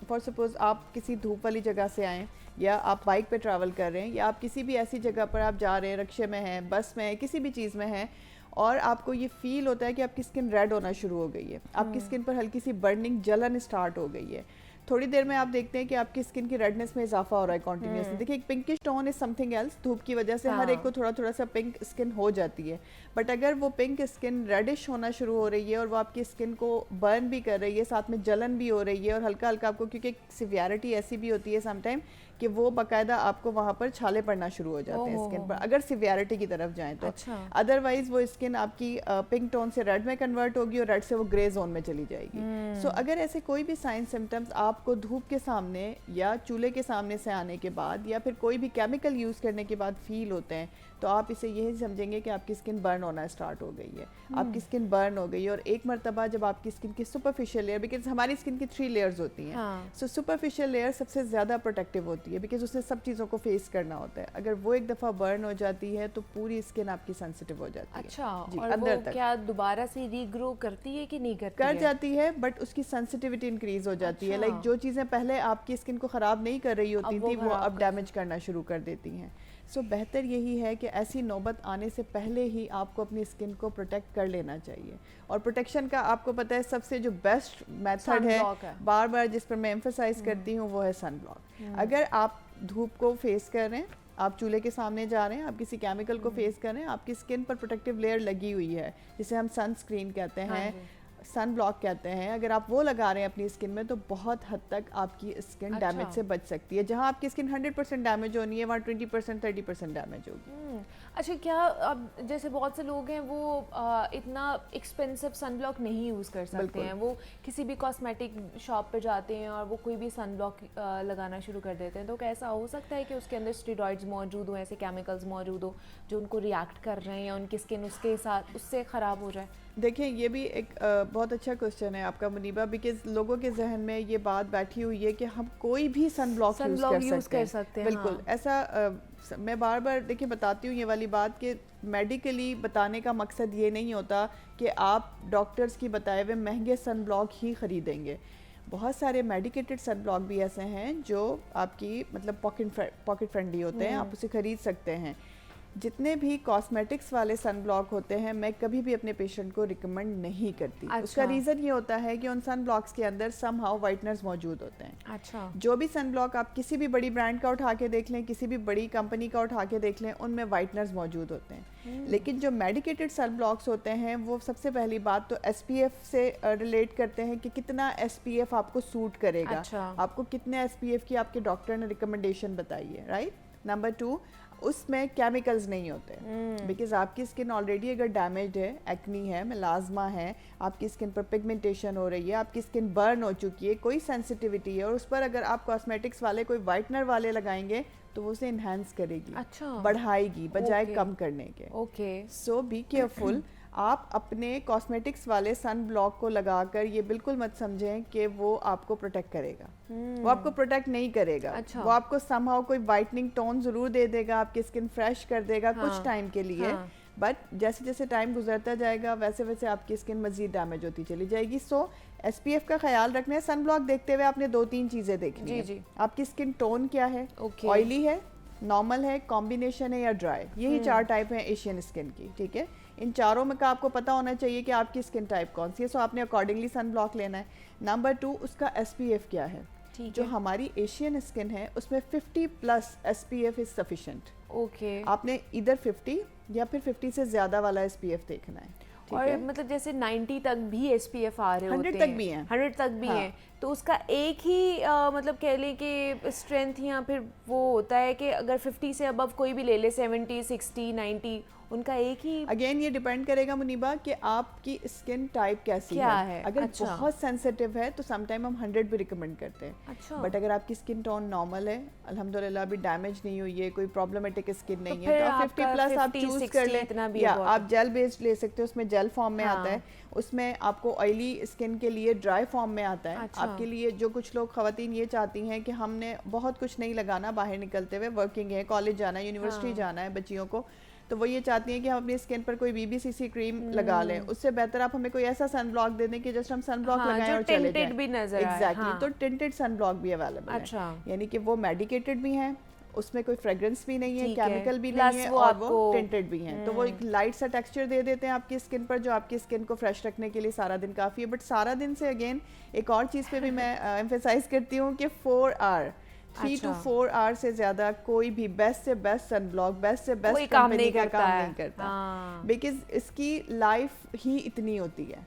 फॉर सपोज आप किसी धूप वाली जगह से आएँ, या आप बाइक पे ट्रैवल कर रहे हैं, या आप किसी भी ऐसी जगह पर आप जा रहे हैं, रिक्शे में हैं, बस में हैं, किसी भी चीज़ में हैं, और आपको ये फील होता है कि आपकी स्किन रेड होना शुरू हो गई है, आपकी स्किन पर हल्की सी बर्निंग, जलन स्टार्ट हो गई है। थोड़ी देर में आप देखते हैं कि आपकी स्किन की रेडनेस में इजाफा हो रहा है कॉन्टिन्यूसली। देखिए, एक pinkish tone is something else. धूप की वजह से हर एक को थोड़ा थोड़ा सा पिंक स्किन हो जाती है, बट अगर वो पिंक स्किन रेडिश होना शुरू हो रही है और वो आपकी स्किन को बर्न भी कर रही है, साथ में जलन भी हो रही है, और हल्का हल्का आपको, क्योंकि सिवियरिटी ऐसी भी होती है समटाइम कि वो बाकायदा आपको वहाँ पर छाले पड़ना शुरू हो जाते हैं स्किन पर, अगर सिवियरिटी की तरफ जाएं तो। अदरवाइज वो स्किन आपकी पिंक टोन से रेड में कन्वर्ट होगी और रेड से वो ग्रे जोन में चली जाएगी। सो अगर ऐसे कोई भी साइन सिम्टम्स आपको धूप के सामने या चूल्हे के सामने से आने के बाद या फिर कोई भी केमिकल यूज़ करने के बाद फील होते हैं, तो आप इसे यही समझेंगे कि आपकी स्किन बर्न होना स्टार्ट हो गई है। आपकी स्किन बर्न हो गई है, और एक मरतबा जब आपकी स्किन की सुपरफिशियल लेयर, बिकॉज हमारी स्किन की 3 लेयर्स होती हैं, सो सुपरफिशियल लेयर सबसे ज़्यादा प्रोटेक्टिव होती है, बिकॉज उसने सब चीज़ों को फेस करना होता है। अगर वो एक दफ़ा बर्न हो जाती है तो पूरी स्किन आपकी सेंसिटिव हो जाती है। अच्छा, जी, और अंदर वो तक क्या दोबारा से रीग्रो करती है कि नहीं करती? कर जाती है, बट उसकी सेंसिटिविटी इंक्रीज हो जाती है। लाइक जो चीज़ें पहले आपकी स्किन को ख़राब नहीं कर रही होती थी, वो अब डैमेज करना शुरू कर देती हैं। सो बेहतर यही है कि ऐसी नौबत आने से पहले ही आपको अपनी स्किन को प्रोटेक्ट कर लेना चाहिए। और प्रोटेक्शन का आपको पता है सबसे जो बेस्ट मेथड है, बार बार जिस पर मैं एम्फसाइज करती हूँ, वो है सन ब्लॉक। अगर आप धूप को फेस कर रहे हैं, आप चूल्हे के सामने जा रहे हैं, आप किसी केमिकल को फेस कर रहे हैं, आपकी स्किन पर प्रोटेक्टिव लेयर लगी हुई है जिसे हम सनस्क्रीन कहते हैं, सन ब्लॉक कहते हैं, अगर आप वो लगा रहे हैं अपनी स्किन में, तो बहुत हद तक आपकी स्किन डैमेज से बच सकती है। जहां आपकी स्किन 100% डैमेज होनी है, वहाँ 20% 30% डैमेज होगी। अच्छा, क्या अब जैसे बहुत से लोग हैं वो इतना एक्सपेंसिव सन ब्लॉक नहीं यूज़ कर सकते हैं, वो किसी भी कॉस्मेटिक शॉप पे जाते हैं और वो कोई भी सन ब्लॉक लगाना शुरू कर देते हैं, तो क्या ऐसा हो सकता है कि उसके अंदर स्टेरॉइड्स मौजूद हो, ऐसे केमिकल्स मौजूद हो जो उनको रिएक्ट कर रहे हैं या उनकी स्किन उसके साथ उससे ख़राब हो जाए? देखिए, ये भी एक बहुत अच्छा क्वेश्चन है आपका मुनीबा, बिकॉज लोगों के जहन में ये बात बैठी हुई है कि हम कोई भी सन ब्लॉक यूज़ कर सकते हैं। बिल्कुल ऐसा मैं बार बार देखिए बताती हूँ ये वाली बात कि मेडिकली बताने का मकसद ये नहीं होता कि आप डॉक्टर्स की बताए हुए महंगे सन ब्लॉक ही ख़रीदेंगे। बहुत सारे मेडिकेटेड सन ब्लॉक भी ऐसे हैं जो आपकी मतलब पॉकेट फ्रेंडली होते हैं, आप उसे ख़रीद सकते हैं। जितने भी कॉस्मेटिक्स वाले सन ब्लॉक होते हैं, मैं कभी भी अपने पेशेंट को रिकमेंड नहीं करती। अच्छा। उसका रीज़न ये होता है कि उन सन ब्लॉक्स के अंदर समहाउ वाइटनर्स मौजूद होते हैं। अच्छा। जो भी सन ब्लॉक आप किसी भी बड़ी ब्रांड का उठा के देख लें, किसी भी बड़ी कंपनी का उठा के देख लें, उनमें वाइटनर्स मौजूद होते हैं। लेकिन जो मेडिकेटेड सन ब्लॉक्स होते हैं, वो सबसे पहली बात तो SPF से रिलेट करते हैं कि कितना SPF आपको सूट करेगा। अच्छा। आपको कितने SPF की आपके डॉक्टर ने रिकमेंडेशन बताई है, राइट। नंबर 2, उसमें केमिकल्स नहीं होते, बिकॉज आपकी स्किन ऑलरेडी अगर डैमेज्ड है, एक्नी है, मेलाज्मा है, आपकी स्किन पर पिगमेंटेशन हो रही है, आपकी स्किन बर्न हो चुकी है, कोई सेंसिटिविटी है, और उस पर अगर आप कॉस्मेटिक्स वाले कोई वाइटनर वाले लगाएंगे तो वो उसे इन्हांस करेगी। अच्छा। बढ़ाएगी बजाय कम करने के। ओके। So be careful. आप अपने कॉस्मेटिक्स वाले सन ब्लॉक को लगाकर ये बिल्कुल मत समझें कि वो आपको प्रोटेक्ट करेगा। वो आपको प्रोटेक्ट नहीं करेगा। अच्छा। वो आपको समहाउ कोई वाइटनिंग टोन ज़रूर दे देगा, आपकी स्किन फ्रेश कर देगा कुछ टाइम के लिए, बट जैसे जैसे टाइम गुजरता जाएगा वैसे वैसे आपकी स्किन मजीद डैमेज होती चली जाएगी। सो SPF का ख्याल रखना है। सन ब्लॉक देखते हुए आपने 2-3 चीज़ें देखनी जी, है। जी। आपकी स्किन टोन क्या है, Okay. ऑयली है, नॉर्मल है, कॉम्बिनेशन है या ड्राई, यही 4 टाइप हैं एशियन स्किन की, ठीक है। इन चारों में का आपको पता होना चाहिए कि आपकी स्किन टाइप कौन सी है, सो आपने अकॉर्डिंगली सन ब्लॉक लेना है। नंबर 2, उसका SPF क्या है। ठीक जो है। हमारी एशियन स्किन है उसमें 50+ SPF इज सफिशिएंट। ओके। आपने इधर 50 या फिर 50 से ज़्यादा वाला SPF देखना है, ठीक और है। मतलब जैसे 90 तक भी SPF आ रहे होते 100 हैं, तक भी हैं। 100 तक भी हाँ। हैं, तो उसका एक ही मतलब कह लें कि स्ट्रेंथ या फिर वो होता है कि अगर 50 से अबव कोई भी ले ले, 70, 60, 90, उनका एक ही अगेन ये डिपेंड करेगा मुनीबा कि आपकी स्किन टाइप कैसी क्या है। अगर अच्छा। बहुत सेंसिटिव है तो समटाइम हम 100 भी रिकमेंड करते हैं। अच्छा। बट अगर आपकी स्किन टोन नॉर्मल है, अल्हम्दुलिल्लाह अभी डैमेज नहीं हुई है, कोई प्रॉब्लमेटिक स्किन नहीं है, फिर तो आप आपका 50+ आप 50, चूज कर 60 इतना लें। भी या बहुत आप जेल बेस्ड ले सकते हो, उसमें जेल फॉर्म में हाँ। आता है, उसमें आपको ऑयली स्किन के लिए ड्राई फॉर्म में आता है। अच्छा। आपके लिए जो कुछ लोग खवातीन ये चाहती हैं कि हमने बहुत कुछ नहीं लगाना, बाहर निकलते हुए वर्किंग है, कॉलेज जाना है, यूनिवर्सिटी जाना है बच्चियों को, तो वो ये चाहती हैं कि हम अपनी स्किन पर कोई BBCC क्रीम लगा लें। उससे बेहतर आप हमें कोई ऐसा सन ब्लॉक दे दें कि जस्ट हम सन ब्लॉक हाँ, लगाएं जो और चले tinted जाएं। भी नजर आए, एग्जैक्टली हाँ। तो टिंटेड सन ब्लॉक भी अवेलेबल है। अच्छा। यानी कि वो मेडिकेटेड भी हैं, उसमें कोई फ्रेग्रेंस भी नहीं है, ठीक है। केमिकल भी Plus नहीं है, वो और वो आपको- टिंटेड भी हैं, तो वो एक लाइट सा टेक्सचर दे देते हैं आपकी स्किन पर, जो आपकी स्किन को फ्रेश रखने के लिए सारा दिन काफ़ी है। बट सारा दिन से अगेन एक और चीज़ पे भी मैं एम्फेसाइज करती हूँ कि 4 आवर 3 to 4 आवर से ज़्यादा कोई भी बेस्ट से बेस्ट सन ब्लॉक, बेस्ट से कोई बेस्ट काम कंपनी नहीं का करता काम है। नहीं करता, हाँ। बिकॉज इसकी लाइफ ही इतनी होती है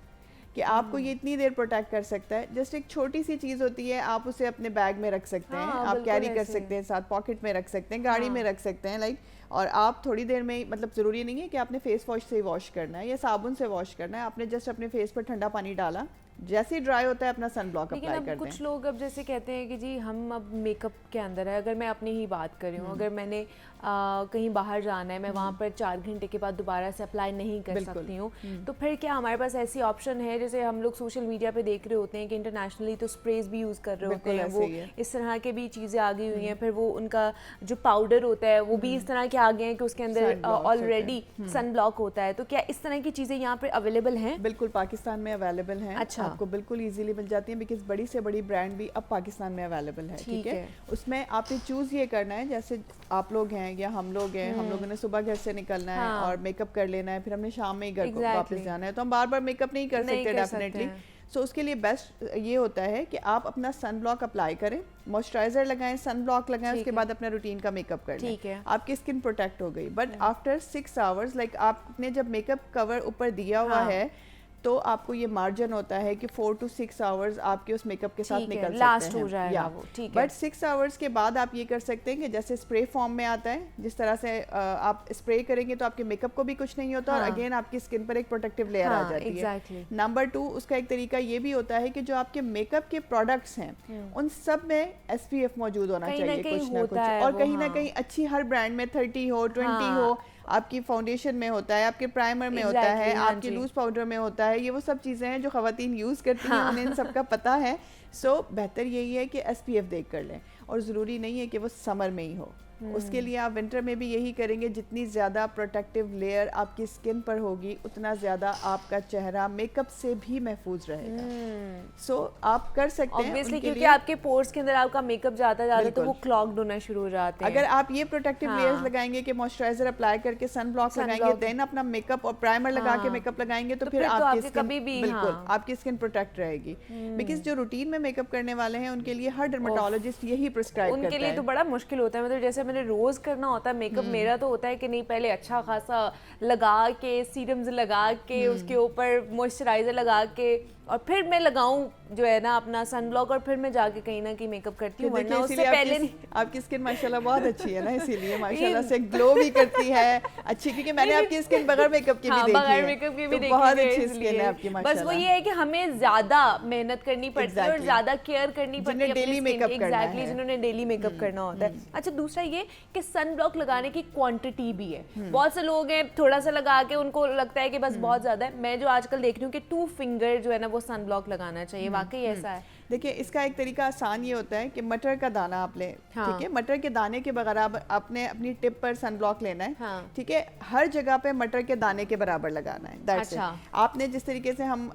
कि आपको ये इतनी देर प्रोटेक्ट कर सकता है। जस्ट एक छोटी सी चीज़ होती है, आप उसे अपने बैग में रख सकते हैं, हाँ, आप बिल्कुल कैरी कर ऐसे। सकते हैं, साथ पॉकेट में रख सकते हैं, गाड़ी हाँ। में रख सकते हैं, लाइक। और आप थोड़ी देर में मतलब ज़रूरी नहीं है कि आपने फेस वॉश से ही वॉश करना है या साबुन से वॉश करना है, आपने जस्ट अपने फेस पर ठंडा पानी डाला, जैसे ही ड्राई होता है अपना सन ब्लॉक लेकिन अप्लाई अब कर दें। कुछ लोग अब जैसे कहते हैं कि जी हम अब मेकअप के अंदर है, अगर मैं अपनी ही बात कर रही हूँ, अगर मैंने कहीं बाहर जाना है, मैं वहाँ पर 4 घंटे के बाद दोबारा से अप्लाई नहीं कर बिल्कुल। सकती हूँ, तो फिर क्या हमारे पास ऐसी ऑप्शन है? जैसे हम लोग सोशल मीडिया पे देख रहे होते हैं कि इंटरनेशनली तो स्प्रेज भी यूज़ कर रहे होते बिल्कुल हैं, ऐसे वो ही है। इस तरह के भी चीज़ें आ गई हुई हैं, फिर वो उनका जो पाउडर होता है वो भी इस तरह के आ गए हैं कि उसके अंदर Sunblocks होते हैं। ऑलरेडी सन ब्लॉक होता है। तो क्या इस तरह की चीज़ें यहाँ पर अवेलेबल हैं? बिल्कुल पाकिस्तान में अवेलेबल हैं। अच्छा। आपको बिल्कुल इजीली मिल जाती हैं, बिकॉज बड़ी से बड़ी ब्रांड भी अब पाकिस्तान में अवेलेबल है, ठीक है। उसमें आपने चूज़ ये करना है, जैसे आप लोग हैं या हम लोग हैं, हम लोगों ने सुबह घर से निकलना है हाँ। और मेकअप कर लेना है, फिर हमने शाम में ही घर को Exactly. वापस जाना है, तो हम बार बार मेकअप नहीं कर नहीं सकते कर सकते डेफिनेटली। हैं। सो उसके लिए बेस्ट ये होता है कि आप अपना सन ब्लॉक अप्लाई करें, मॉइस्चराइजर लगाएं, सन ब्लॉक लगाएं, ठीक उसके है। बाद अपना रूटीन का मेकअप कर लें, ठीक है। आपकी स्किन प्रोटेक्ट हो गई। बट आफ्टर 6 आवर्स, लाइक आपने जब मेकअप कवर ऊपर दिया हुआ हाँ। है, तो आपको ये मार्जिन होता है कि 4 to 6 आवर्स आपके उस मेकअप के साथ ठीक है, निकल सकते लास्ट हैं। हो जाएगा या वो, ठीक है। बट 6 आवर्स के बाद आप ये कर सकते हैं कि जैसे स्प्रे फॉर्म में आता है, जिस तरह से आप स्प्रे करेंगे तो आपके मेकअप को भी कुछ नहीं होता, हाँ। और अगेन आपकी स्किन पर एक प्रोटेक्टिव लेयर आ हाँ, जाती exactly. है। नंबर 2, उसका एक तरीका ये भी होता है कि जो आपके मेकअप के प्रोडक्ट्स हैं उन सब में SPF मौजूद होना कहीं ना चाहिए, कहीं कुछ ना कुछ, होता है और वो, कहीं ना हाँ। कहीं अच्छी हर ब्रांड में 30 हो, 20 हाँ। हो, आपकी फाउंडेशन में होता है, आपके प्राइमर में होता Exactly, है, हाँ आपके जी। लूज पाउडर में होता है, ये वो सब चीज़ें हैं जो ख़वातीन यूज़ करती हैं, हाँ। उन्हें इन सब का पता है। सो बेहतर यही है कि SPF देख कर लें, और ज़रूरी नहीं है कि वो समर में ही हो, उसके लिए आप विंटर में भी यही करेंगे। जितनी ज़्यादा प्रोटेक्टिव लेयर आपकी स्किन पर होगी, उतना ज़्यादा आपका चेहरा मेकअप से भी महफूज रहेगा। सो आप कर सकते हैं ऑब्वियसली, उनके क्योंकि लिए। आपके पोर्स के अंदर आपका मेकअप जाता जाता तो बिल्कुल। वो क्लॉग्ड होना शुरू हो जाते हैं। अगर आप ये प्रोटेक्टिव हाँ। लेयर्स लगाएंगे कि मॉइस्चराइजर अप्लाई करके सन ब्लॉक Sun लगाएंगे, block। देन अपना मेकअप और प्राइमर लगा के हाँ। मेकअप लगाएंगे, तो तो फिर फिर तो आपकी आपके स्किन कभी भी, बिल्कुल हाँ। आपकी स्किन प्रोटेक्ट रहेगी। बिकॉज जो रूटीन में मेकअप करने वाले हैं उनके लिए हर डर्मेटोलॉजिस्ट यही प्रिस्क्राइब करता है। उनके लिए तो बड़ा मुश्किल होता है, मतलब जैसे मैंने रोज करना होता है मेकअप, मेरा तो होता है कि नहीं, पहले अच्छा खासा लगा के, सीरम्स लगा के, उसके ऊपर मॉइस्चराइजर लगा के, और फिर मैं लगाऊं जो है ना अपना सन ब्लॉक, और फिर मैं जाके कहीं ना कहीं मेकअप करती हूँ, वरना उससे पहले नहीं। आपकी स्किन माशाल्लाह बहुत अच्छी है ना, इसीलिए माशाल्लाह से ग्लो भी करती है अच्छी, क्योंकि मैंने आपकी स्किन बगैर मेकअप की भी देखी है। बगैर मेकअप की भी तो देखी बहुत है, अच्छी इसलिए। स्किन है आपकी बस माशाल्लाह। वो ये है कि हमें ज्यादा मेहनत करनी पड़ती है और Exactly. ज्यादा केयर करनी पड़ती है जिन्हें daily makeup करना एग्जैक्टली, है। जिन्होंने डेली मेकअप करना होता है। अच्छा, दूसरा ये कि सन ब्लॉक लगाने की क्वांटिटी भी है। बहुत से लोग हैं थोड़ा सा लगा के उनको लगता है कि बस बहुत ज्यादा है। मैं जो आजकल देख रही हूँ कि 2 फिंगर जो है ना वो सन ब्लॉक लगाना चाहिए, वाकई ऐसा है? देखिए इसका एक तरीका आसान ये होता है कि मटर का दाना आप लें, हाँ। ठीक है, मटर के दाने के बराबर आपने अपनी टिप पर सनब्लॉक लेना है, हाँ। ठीक है, हर जगह पे मटर के दाने के बराबर लगाना है। That's it। अच्छा। आपने जिस तरीके से हम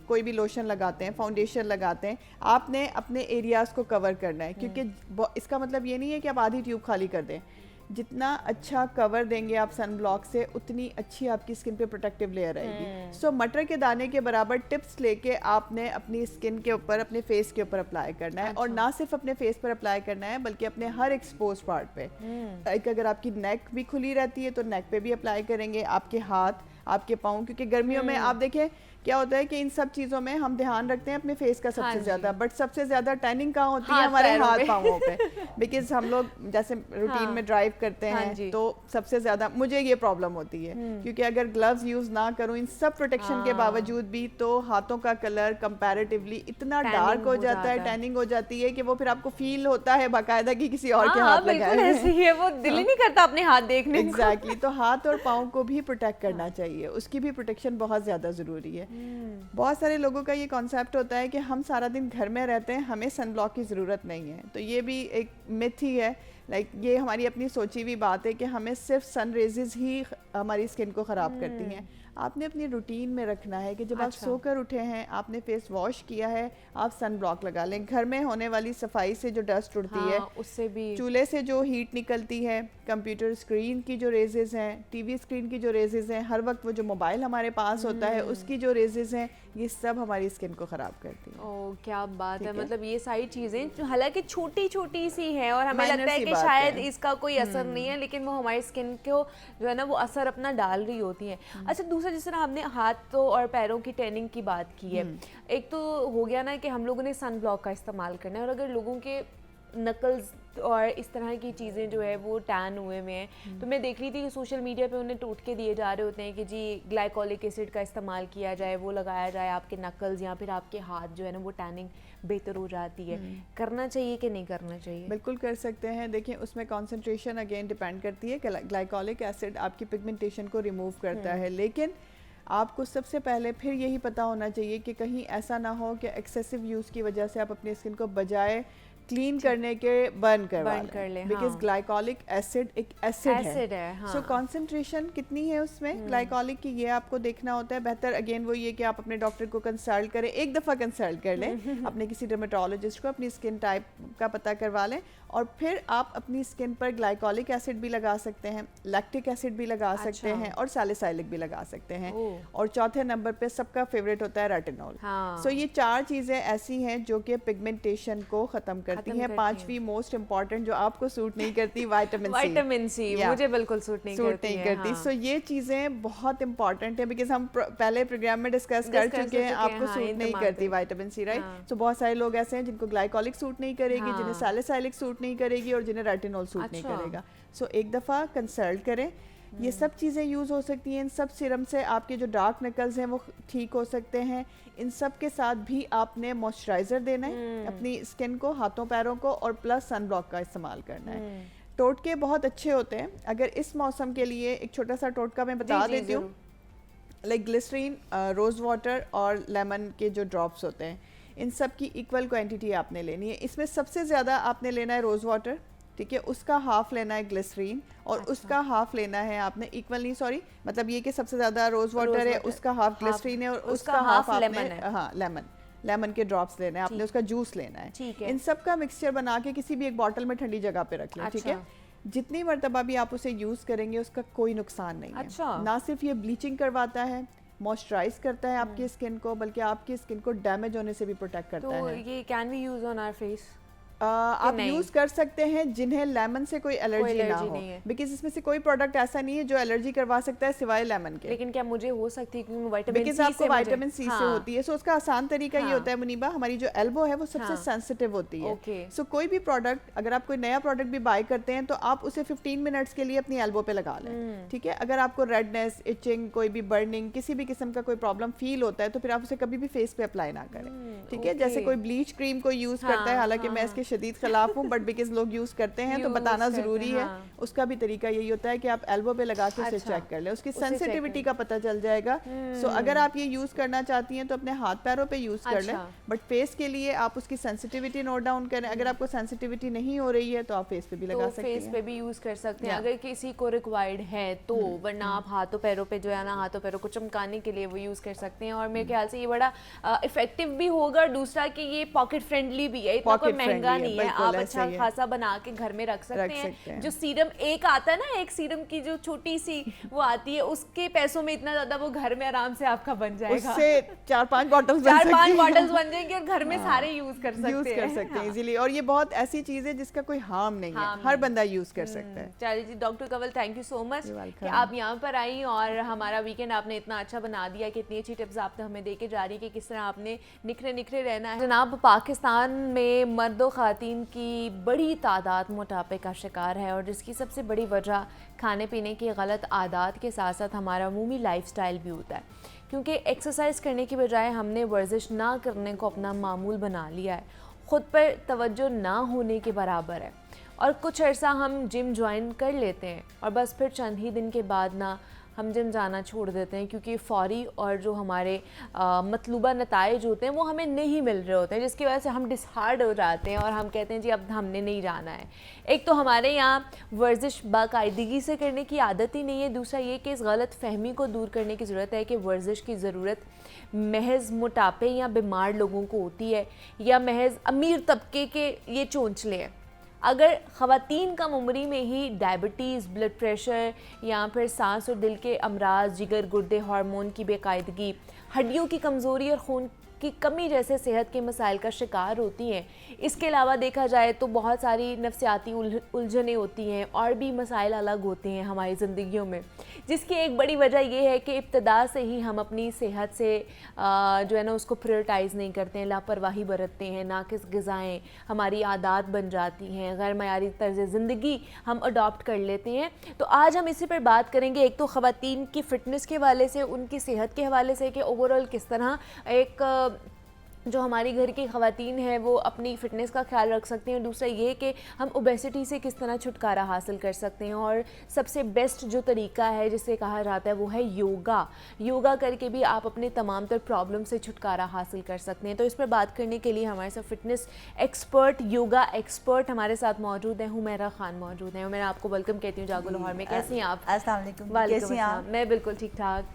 कोई भी लोशन लगाते हैं, फाउंडेशन लगाते हैं, आपने अपने एरियाज को कवर करना है, क्योंकि इसका मतलब ये नहीं है कि आप आधी ट्यूब खाली कर दें। जितना अच्छा कवर देंगे आप सन ब्लॉक से, उतनी अच्छी आपकी स्किन पे प्रोटेक्टिव लेयर आएगी। सो मटर के दाने के बराबर टिप्स लेके आपने अपनी स्किन के ऊपर, अपने फेस के ऊपर अप्लाई करना है। और ना सिर्फ अपने फेस पर अप्लाई करना है, बल्कि अपने हर एक्सपोज पार्ट पे। एक अगर आपकी नेक भी खुली रहती है तो नेक पे भी अप्लाई करेंगे, आपके हाथ, आपके पाँव, क्योंकि गर्मियों में आप देखें क्या होता है कि इन सब चीज़ों में हम ध्यान रखते हैं अपने फेस का सबसे ज़्यादा, बट सबसे ज़्यादा टैनिंग कहाँ होती है? हमारे हाथ पाँवों पे, बिकॉज हम लोग जैसे रूटीन में ड्राइव करते हैं तो सबसे ज़्यादा मुझे ये प्रॉब्लम होती है, क्योंकि अगर ग्लव्स यूज़ ना करूँ इन सब प्रोटेक्शन के बावजूद भी, तो हाथों का कलर कंपैरेटिवली इतना डार्क हो जाता है, टैनिंग हो जाती है कि वो फिर आपको फील होता है बाकायदा कि किसी और के हाथ लगाए हुए ऐसे ही है, वो दिल ही नहीं करता अपने हाथ देखने को। एग्जैक्टली, तो हाथ और पाँव को भी प्रोटेक्ट करना चाहिए, उसकी भी प्रोटेक्शन बहुत ज़्यादा ज़रूरी है। बहुत सारे लोगों का ये कॉन्सेप्ट होता है कि हम सारा दिन घर में रहते हैं, हमें सनब्लॉक की ज़रूरत नहीं है, तो ये भी एक मिथ ही है। लाइक ये हमारी अपनी सोची हुई बात है कि हमें सिर्फ सन रेजेस ही हमारी स्किन को ख़राब करती हैं। आपने अपनी रूटीन में रखना है कि जब आप सोकर उठे हैं, आपने फेस वॉश किया है, आप सन ब्लॉक लगा लें। घर में होने वाली सफाई से जो डस्ट उड़ती है, उससे भी, चूल्हे से जो हीट निकलती है, कंप्यूटर स्क्रीन की जो रेजेस हैं, टीवी स्क्रीन की जो रेजेस हैं, हर वक्त वो जो मोबाइल हमारे पास होता है उसकी जो रेजेस हैं, ये सब हमारी स्किन को ख़राब करती है। ओह क्या बात है, मतलब ये सारी चीज़ें हालांकि छोटी छोटी सी हैं और हमें लगता है कि शायद इसका कोई असर नहीं है, लेकिन वो हमारी स्किन को जो है ना वो असर अपना डाल रही होती हैं। अच्छा, दूसरा जिस तरह हमने हाथों और पैरों की टैनिंग की बात की है, एक तो हो गया ना कि हम लोगों ने सन ब्लॉक का इस्तेमाल करना है, और अगर लोगों के नकल्स और इस तरह की चीज़ें जो है वो टैन हुए में हैं, तो मैं देख रही थी कि सोशल मीडिया पे उन्हें टोटके दिए जा रहे होते हैं कि जी ग्लाइकोलिक एसिड का इस्तेमाल किया जाए, वो लगाया जाए, आपके नकल्स या फिर आपके हाथ जो है ना वो टैनिंग बेहतर हो जाती है। करना चाहिए कि नहीं करना चाहिए? बिल्कुल कर सकते हैं। देखिए उसमें कॉन्सेंट्रेशन अगेन डिपेंड करती है। ग्लाइकोलिक एसिड आपकी पिगमेंटेशन को रिमूव करता है, लेकिन आपको सबसे पहले फिर यही पता होना चाहिए कि कहीं ऐसा ना हो कि एक्सेसिव यूज़ की वजह से आप अपनी स्किन को बजाय क्लीन करने के बर्न कर लें, बिकॉज ग्लाइकोलिक एसिड एक एसिड है। सो कॉन्सेंट्रेशन कितनी है उसमें ग्लाइकोलिक की, ये आपको देखना होता है। बेहतर अगेन वो ये कि आप अपने डॉक्टर को कंसल्ट करें, एक दफ़ा कंसल्ट कर लें अपने किसी डर्मेटोलॉजिस्ट को, अपनी स्किन टाइप का पता करवा लें, और फिर आप अपनी स्किन पर ग्लाइकोलिक एसिड भी लगा सकते हैं, लैक्टिक एसिड भी लगा सकते हैं, और सैलिसाइलिक भी लगा सकते हैं। और चौथे नंबर पे सबका फेवरेट होता है रेटिनॉल। सो ये 4 चीज़ें ऐसी हैं जो कि पिगमेंटेशन को ख़त्म करती हैं। 5वीं मोस्ट इम्पॉर्टेंट जो आपको सूट नहीं करती, विटामिन सी। मुझे बिल्कुल सूट नहीं करती। सो ये चीज़ें बहुत इंपॉर्टेंट है, बिकॉज हम पहले प्रोग्राम में डिस्कस कर चुके हैं, आपको सूट नहीं करती विटामिन सी, राइट? सो बहुत सारे लोग ऐसे हैं जिनको ग्लाइकोलिक सूट नहीं करेगी, जिन्हें सैलिसाइलिक सूट नहीं करेगी, और जिन्हें रेटिनॉल सूट नहीं करेगा। सो एक दफ़ा कंसल्ट करें। ये सब चीज़ें यूज़ हो सकती हैं। इन सब सीरम से आपके जो डार्क नकल्स हैं वो ठीक हो सकते हैं। इन सब के साथ भी आपने मॉइस्चराइज़र देना है अपनी स्किन को, हाथों पैरों को, और प्लस सन ब्लॉक का इस्तेमाल करना है। टोटके बहुत अच्छे होते हैं। अगर इस मौसम के लिए एक छोटा सा टोटका मैं बता देती हूँ, लाइक ग्लिसरीन, रोज़ वाटर और लेमन के जो ड्रॉप्स होते हैं, इन सब की इक्वल क्वांटिटी आपने लेनी है। इसमें सबसे ज़्यादा आपने लेना है रोज़ वाटर, ठीक है, उसका हाफ लेना है ग्लिसरीन, और उसका हाफ लेना है आपने इक्वल नहीं, सॉरी, मतलब ये कि सबसे ज़्यादा रोज़ वाटर है, उसका हाफ ग्लिसरीन है, और उसका हाफ आपने लेमन के ड्रॉप्स लेना है आपने, उसका जूस लेना है। इन सब का मिक्सचर बना के किसी भी एक बॉटल में ठंडी जगह पे रख लें, ठीक है? जितनी मरतबा भी आप उसे यूज़ करेंगे उसका कोई नुकसान नहीं है। ना सिर्फ ये ब्लीचिंग करवाता है, मॉइस्चराइज करता है आपकी स्किन को, बल्कि आपकी स्किन को डैमेज होने से भी प्रोटेक्ट करता है। तो ये can we use on our face? आप यूज कर सकते हैं जिन्हें लेमन से कोई एलर्जी ना हो, बिकॉज इसमें से कोई प्रोडक्ट ऐसा नहीं है जो एलर्जी करवा सकता है सिवाय लेमन के। लेकिन क्या मुझे हो सकती है क्योंकि विटामिन सी से? आपको विटामिन सी से होती है। सो उसका आसान तरीका ये होता है मुनीबा, हमारी जो एल्बो है वो सबसे सेंसिटिव होती है। सो कोई भी प्रोडक्ट, अगर आप कोई नया प्रोडक्ट भी बाय करते हैं तो आप उसे 15 मिनट्स के लिए अपनी एल्बो पे लगा लें, ठीक है? अगर आपको रेडनेस, इचिंग, कोई भी बर्निंग, किसी भी किस्म का कोई प्रॉब्लम फील होता है तो फिर आप उसे कभी भी फेस पे अप्लाई ना करें, ठीक है? जैसे कोई ब्लीच क्रीम को यूज करता है, हालांकि मैं इसके शदीद खिलाफ हूँ, बट बिकॉज लोग यूज़ करते हैं तो बताना ज़रूरी है। उसका भी तरीका यही होता है कि आप एल्बो पे लगा के उसे चेक कर लें, उसकी सेंसिटिविटी का पता चल जाएगा। सो अगर आप ये यूज़ करना चाहती हैं तो अपने हाथ पैरों पे यूज़ कर लें, बट फेस के लिए आप उसकी सेंसिटिविटी नोट डाउन करें। अगर आपको सेंसिटिविटी नहीं हो रही है तो आप फेस पे भी लगा सकते हैं, फेस पे भी यूज़ कर सकते हैं अगर किसी को रिक्वायर्ड है तो, वरना आप हाथों पैरों पे जो है ना, हाथों पैरों को चमकाने के लिए वो यूज़ कर सकते हैं। और मेरे ख्याल से ये बड़ा इफेक्टिव भी होगा। दूसरा कि ये पॉकेट फ्रेंडली भी है, इतना कोई महंगा नहीं है, आप अच्छा खासा बना के घर में रख सकते हैं। जो सीरम एक आता है ना, एक सीरम की जो छोटी सी वो आती है, उसके पैसों में इतना ज्यादा वो घर में आराम से आपका बन जाएगा, उससे 4-5 बॉटल्स बन जाएंगे और घर में सारे यूज कर सकते हैं इजीली। और ये बहुत ऐसी चीज है जिसका कोई हार्म नहीं है, हर बंदा यूज कर सकता है। चलिए जी, doctor Kanwal thank you so much कि आप यहाँ पर आई और हमारा वीकेंड आपने इतना अच्छा बना दिया कि इतनी अच्छी टिप्स आप तो हमें दे के जा रही है कि किस तरह आपने निखरे रहना है। जनाब, पाकिस्तान में मर्द व ख़वातीन की बड़ी तादाद मोटापे का शिकार है और जिसकी सबसे बड़ी वजह खाने पीने की गलत आदत के साथ साथ हमारा अमूमी लाइफस्टाइल भी होता है, क्योंकि एक्सरसाइज करने की बजाय हमने वर्जिश ना करने को अपना मामूल बना लिया है। ख़ुद पर तवज्जो ना होने के बराबर है और कुछ अर्सा हम जिम ज्वाइन कर लेते हैं और बस फिर चंद ही दिन के बाद ना हम जिम जाना छोड़ देते हैं, क्योंकि फ़ौरी और जो हमारे मतलूबा नताइज होते हैं वो हमें नहीं मिल रहे होते हैं, जिसकी वजह से हम डिसहार्ड हो जाते हैं और हम कहते हैं जी अब हमने नहीं जाना है। एक तो हमारे यहाँ वर्जिश बाकायदगी से करने की आदत ही नहीं है, दूसरा ये कि इस गलत फहमी को दूर करने की ज़रूरत है कि वर्जिश की ज़रूरत महज मोटापे या बीमार लोगों को होती है या महज अमीर तबके के ये चोंचले हैं। अगर ख़वातीन कम उम्री में ही डायबिटीज़, ब्लड प्रेशर या फिर सांस और दिल के अमराज, जिगर गुर्दे, हार्मोन की बेकायदगी, हड्डियों की कमज़ोरी और खून की कमी जैसे सेहत के मसाइल का शिकार होती हैं, इसके अलावा देखा जाए तो बहुत सारी नफ्सियाती उलझनें होती हैं और भी मसाइल अलग होते हैं हमारी ज़िंदगियों में, जिसकी एक बड़ी वजह यह है कि इब्तदा से ही हम अपनी सेहत से जो है ना उसको प्रायोरिटाइज़ नहीं करते हैं, लापरवाही बरतते हैं, नाकिस ग़िज़ाएँ हमारी आदत बन जाती हैं, गैर मयारी तर्ज़ ज़िंदगी हम अडॉप्ट कर लेते हैं। तो आज हम इसी पर बात करेंगे, एक तो ख़वातीन की फ़िटनेस के हवाले से, उनकी सेहत के हवाले से कि ओवरऑल किस तरह एक जो हमारी घर की ख़वातीन है वो अपनी फ़िटनेस का ख्याल रख सकते हैं, दूसरा ये कि हम ओबेसिटी से किस तरह छुटकारा हासिल कर सकते हैं। और सबसे बेस्ट जो तरीका है जिसे कहा जाता है वो है योगा। योगा करके भी आप अपने तमाम तर प्रॉब्लम से छुटकारा हासिल कर सकते हैं। तो इस पर बात करने के लिए हमारे साथ फ़िटनेस एक्सपर्ट, योगा एक्सपर्ट हमारे साथ मौजूद हैं। हुमैरा खान मौजूद हैं। मैं आपको वेलकम कहती हूँ जागो लाहौर में। कैसी हैं आप? अस्सलाम वालेकुम। कैसी हैं आप? मैं बिल्कुल ठीक ठाक।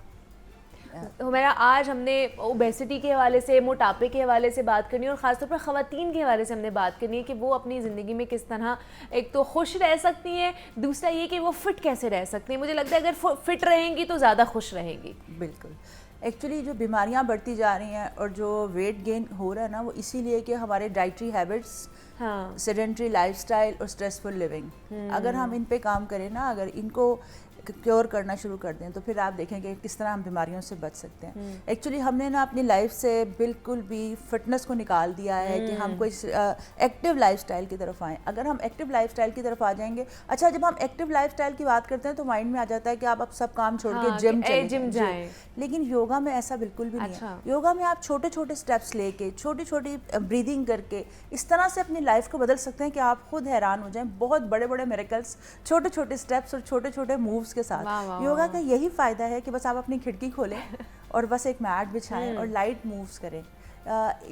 हुमैरा, आज हमने ओबेसिटी के हवाले से, मोटापे के हवाले से बात करनी है और ख़ासतौर पर ख़वातीन के हवाले से हमने बात करनी है कि वो अपनी ज़िंदगी में किस तरह एक तो खुश रह सकती हैं, दूसरा ये कि वो फ़िट कैसे रह सकती हैं। मुझे लगता है अगर फ़िट रहेंगी तो ज़्यादा खुश रहेंगी। बिल्कुल। एक्चुअली जो बीमारियां बढ़ती जा रही हैं और जो वेट गेन हो रहा है ना, वो इसीलिए कि हमारे डाइटरी हैबिट्स, सेडेंटरी लाइफस्टाइल और स्ट्रेसफुल लिविंग, अगर हम इन पे काम करें ना, अगर इनको क्योर करना शुरू कर दें तो फिर आप देखेंगे किस तरह हम बीमारियों से बच सकते हैं। एक्चुअली हमने ना अपनी लाइफ से बिल्कुल भी फिटनेस को निकाल दिया है कि हम कोई एक्टिव लाइफस्टाइल की तरफ आएँ। अगर हम एक्टिव लाइफस्टाइल की तरफ आ जाएंगे, अच्छा जब हम एक्टिव लाइफस्टाइल की बात करते हैं तो माइंड में आ जाता है कि आप अब सब काम छोड़ के जिम जाएं, लेकिन योगा में ऐसा बिल्कुल भी नहीं है। योगा में आप छोटे छोटे स्टेप्स लेके, छोटी छोटी ब्रीदिंग करके इस तरह से अपनी लाइफ को बदल सकते हैं कि आप खुद हैरान हो जाएं। बहुत बड़े बड़े मिरेकल्स छोटे छोटे स्टेप्स और छोटे छोटे मूव्स के साथ। योगा का यही फायदा है कि बस आप अपनी खिड़की खोलें और बस एक मैट बिछाएं और लाइट मूव्स करें।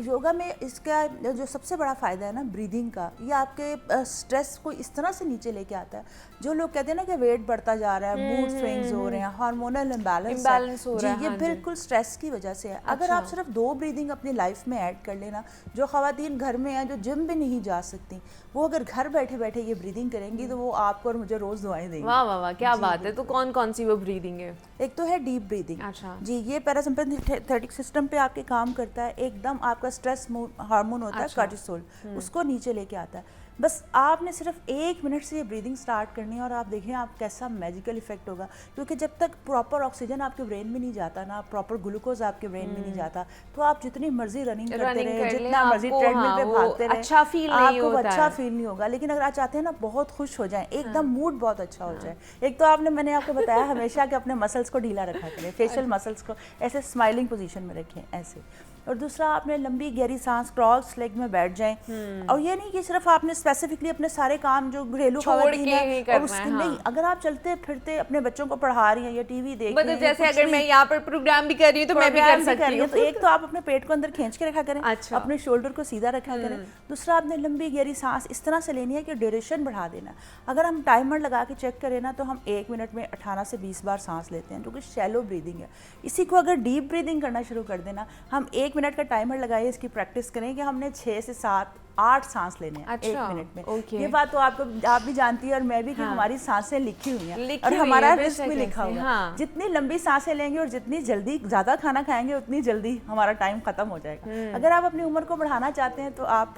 योगा में इसका जो सबसे बड़ा फ़ायदा है ना ब्रीदिंग का, ये आपके स्ट्रेस को इस तरह से नीचे लेके आता है। जो लोग कहते हैं ना कि वेट बढ़ता जा रहा है, मूड स्विंग्स हो रहे हैं, हार्मोनल इम्बैलेंस हो रहा है, ये बिल्कुल स्ट्रेस की वजह से है। अगर आप सिर्फ 2 ब्रीदिंग अपनी लाइफ में ऐड कर लेना, जो ख़वातीन घर में हैं जो जिम भी नहीं जा सकती, वो अगर घर बैठे बैठे ये ब्रीदिंग करेंगी तो वो आपको और मुझे रोज़ दुआएं देंगी। वाह वाह वाह, क्या बात है। तो कौन कौन सी वो ब्रीदिंग है? एक तो है डीप ब्रीदिंग। अच्छा जी, ये पैरासिम्पैथेटिक सिस्टम पे आपके काम करता है। एकदम आपका स्ट्रेस हार्मोन होता है कॉर्टिसोल, उसको नीचे लेके आता है। बस आपने सिर्फ 1 मिनट से ये ब्रीदिंग स्टार्ट करनी है और आप देखें आप कैसा मैजिकल इफेक्ट होगा। क्योंकि जब तक प्रॉपर ऑक्सीजन आपके ब्रेन में नहीं जाता ना, प्रॉपर ग्लूकोज आपके ब्रेन में नहीं जाता, तो आप जितनी मर्जी रनिंग करते रहे, जितना मर्जी ट्रेडमिल पे भागते रहे, अच्छा फील नहीं आपको अच्छा फील नहीं होगा। लेकिन अगर आप चाहते हैं ना बहुत खुश हो जाए, एकदम मूड बहुत अच्छा हो जाए, एक तो मैंने आपको बताया हमेशा कि अपने मसल्स को ढीला रखा करें, फेशियल मसल्स को ऐसे स्माइलिंग पोजीशन में रखें ऐसे। और दूसरा आपने लंबी गहरी सांस क्रॉस लेग में बैठ जाएं। और ये नहीं कि सिर्फ आपने स्पेसिफिकली अपने सारे काम जो घरेलू खवातीन है और उसके नहीं, अगर आप चलते फिरते अपने बच्चों को पढ़ा रही हैं या टीवी देख रही हैं, जैसे अगर मैं यहाँ पर प्रोग्राम भी कर रही हूँ तो मैं भी कर सकती हूँ। तो एक तो आप अपने पेट को अंदर खींच के रखा करें, अपने शोल्डर को सीधा रखा करें। दूसरा आपने लंबी गहरी सांस इस तरह से लेनी है कि ड्यूरेशन बढ़ा देना। अगर हम टाइमर लगा के चेक करें ना तो हम 1 मिनट में 18 से 20 बार सांस लेते हैं, जो कि शैलो ब्रीदिंग है। इसी को अगर डीप ब्रीदिंग करना शुरू कर देना, हम 1 मिनट का टाइमर लगाइए, इसकी प्रैक्टिस करें कि हमने 6 से 7 8 सांस लेने हैं 1 मिनट में। ये बात तो आप भी जानती है और मैं भी कि हमारी सांसें लिखी हुई हैं और हमारा रिस्क भी लिखा हुआ है। जितनी लंबी सांसें लेंगे और जितनी जल्दी ज़्यादा खाना खाएंगे उतनी जल्दी हमारा टाइम खत्म हो जाएगा। अगर आप अपनी उम्र को बढ़ाना चाहते हैं तो आप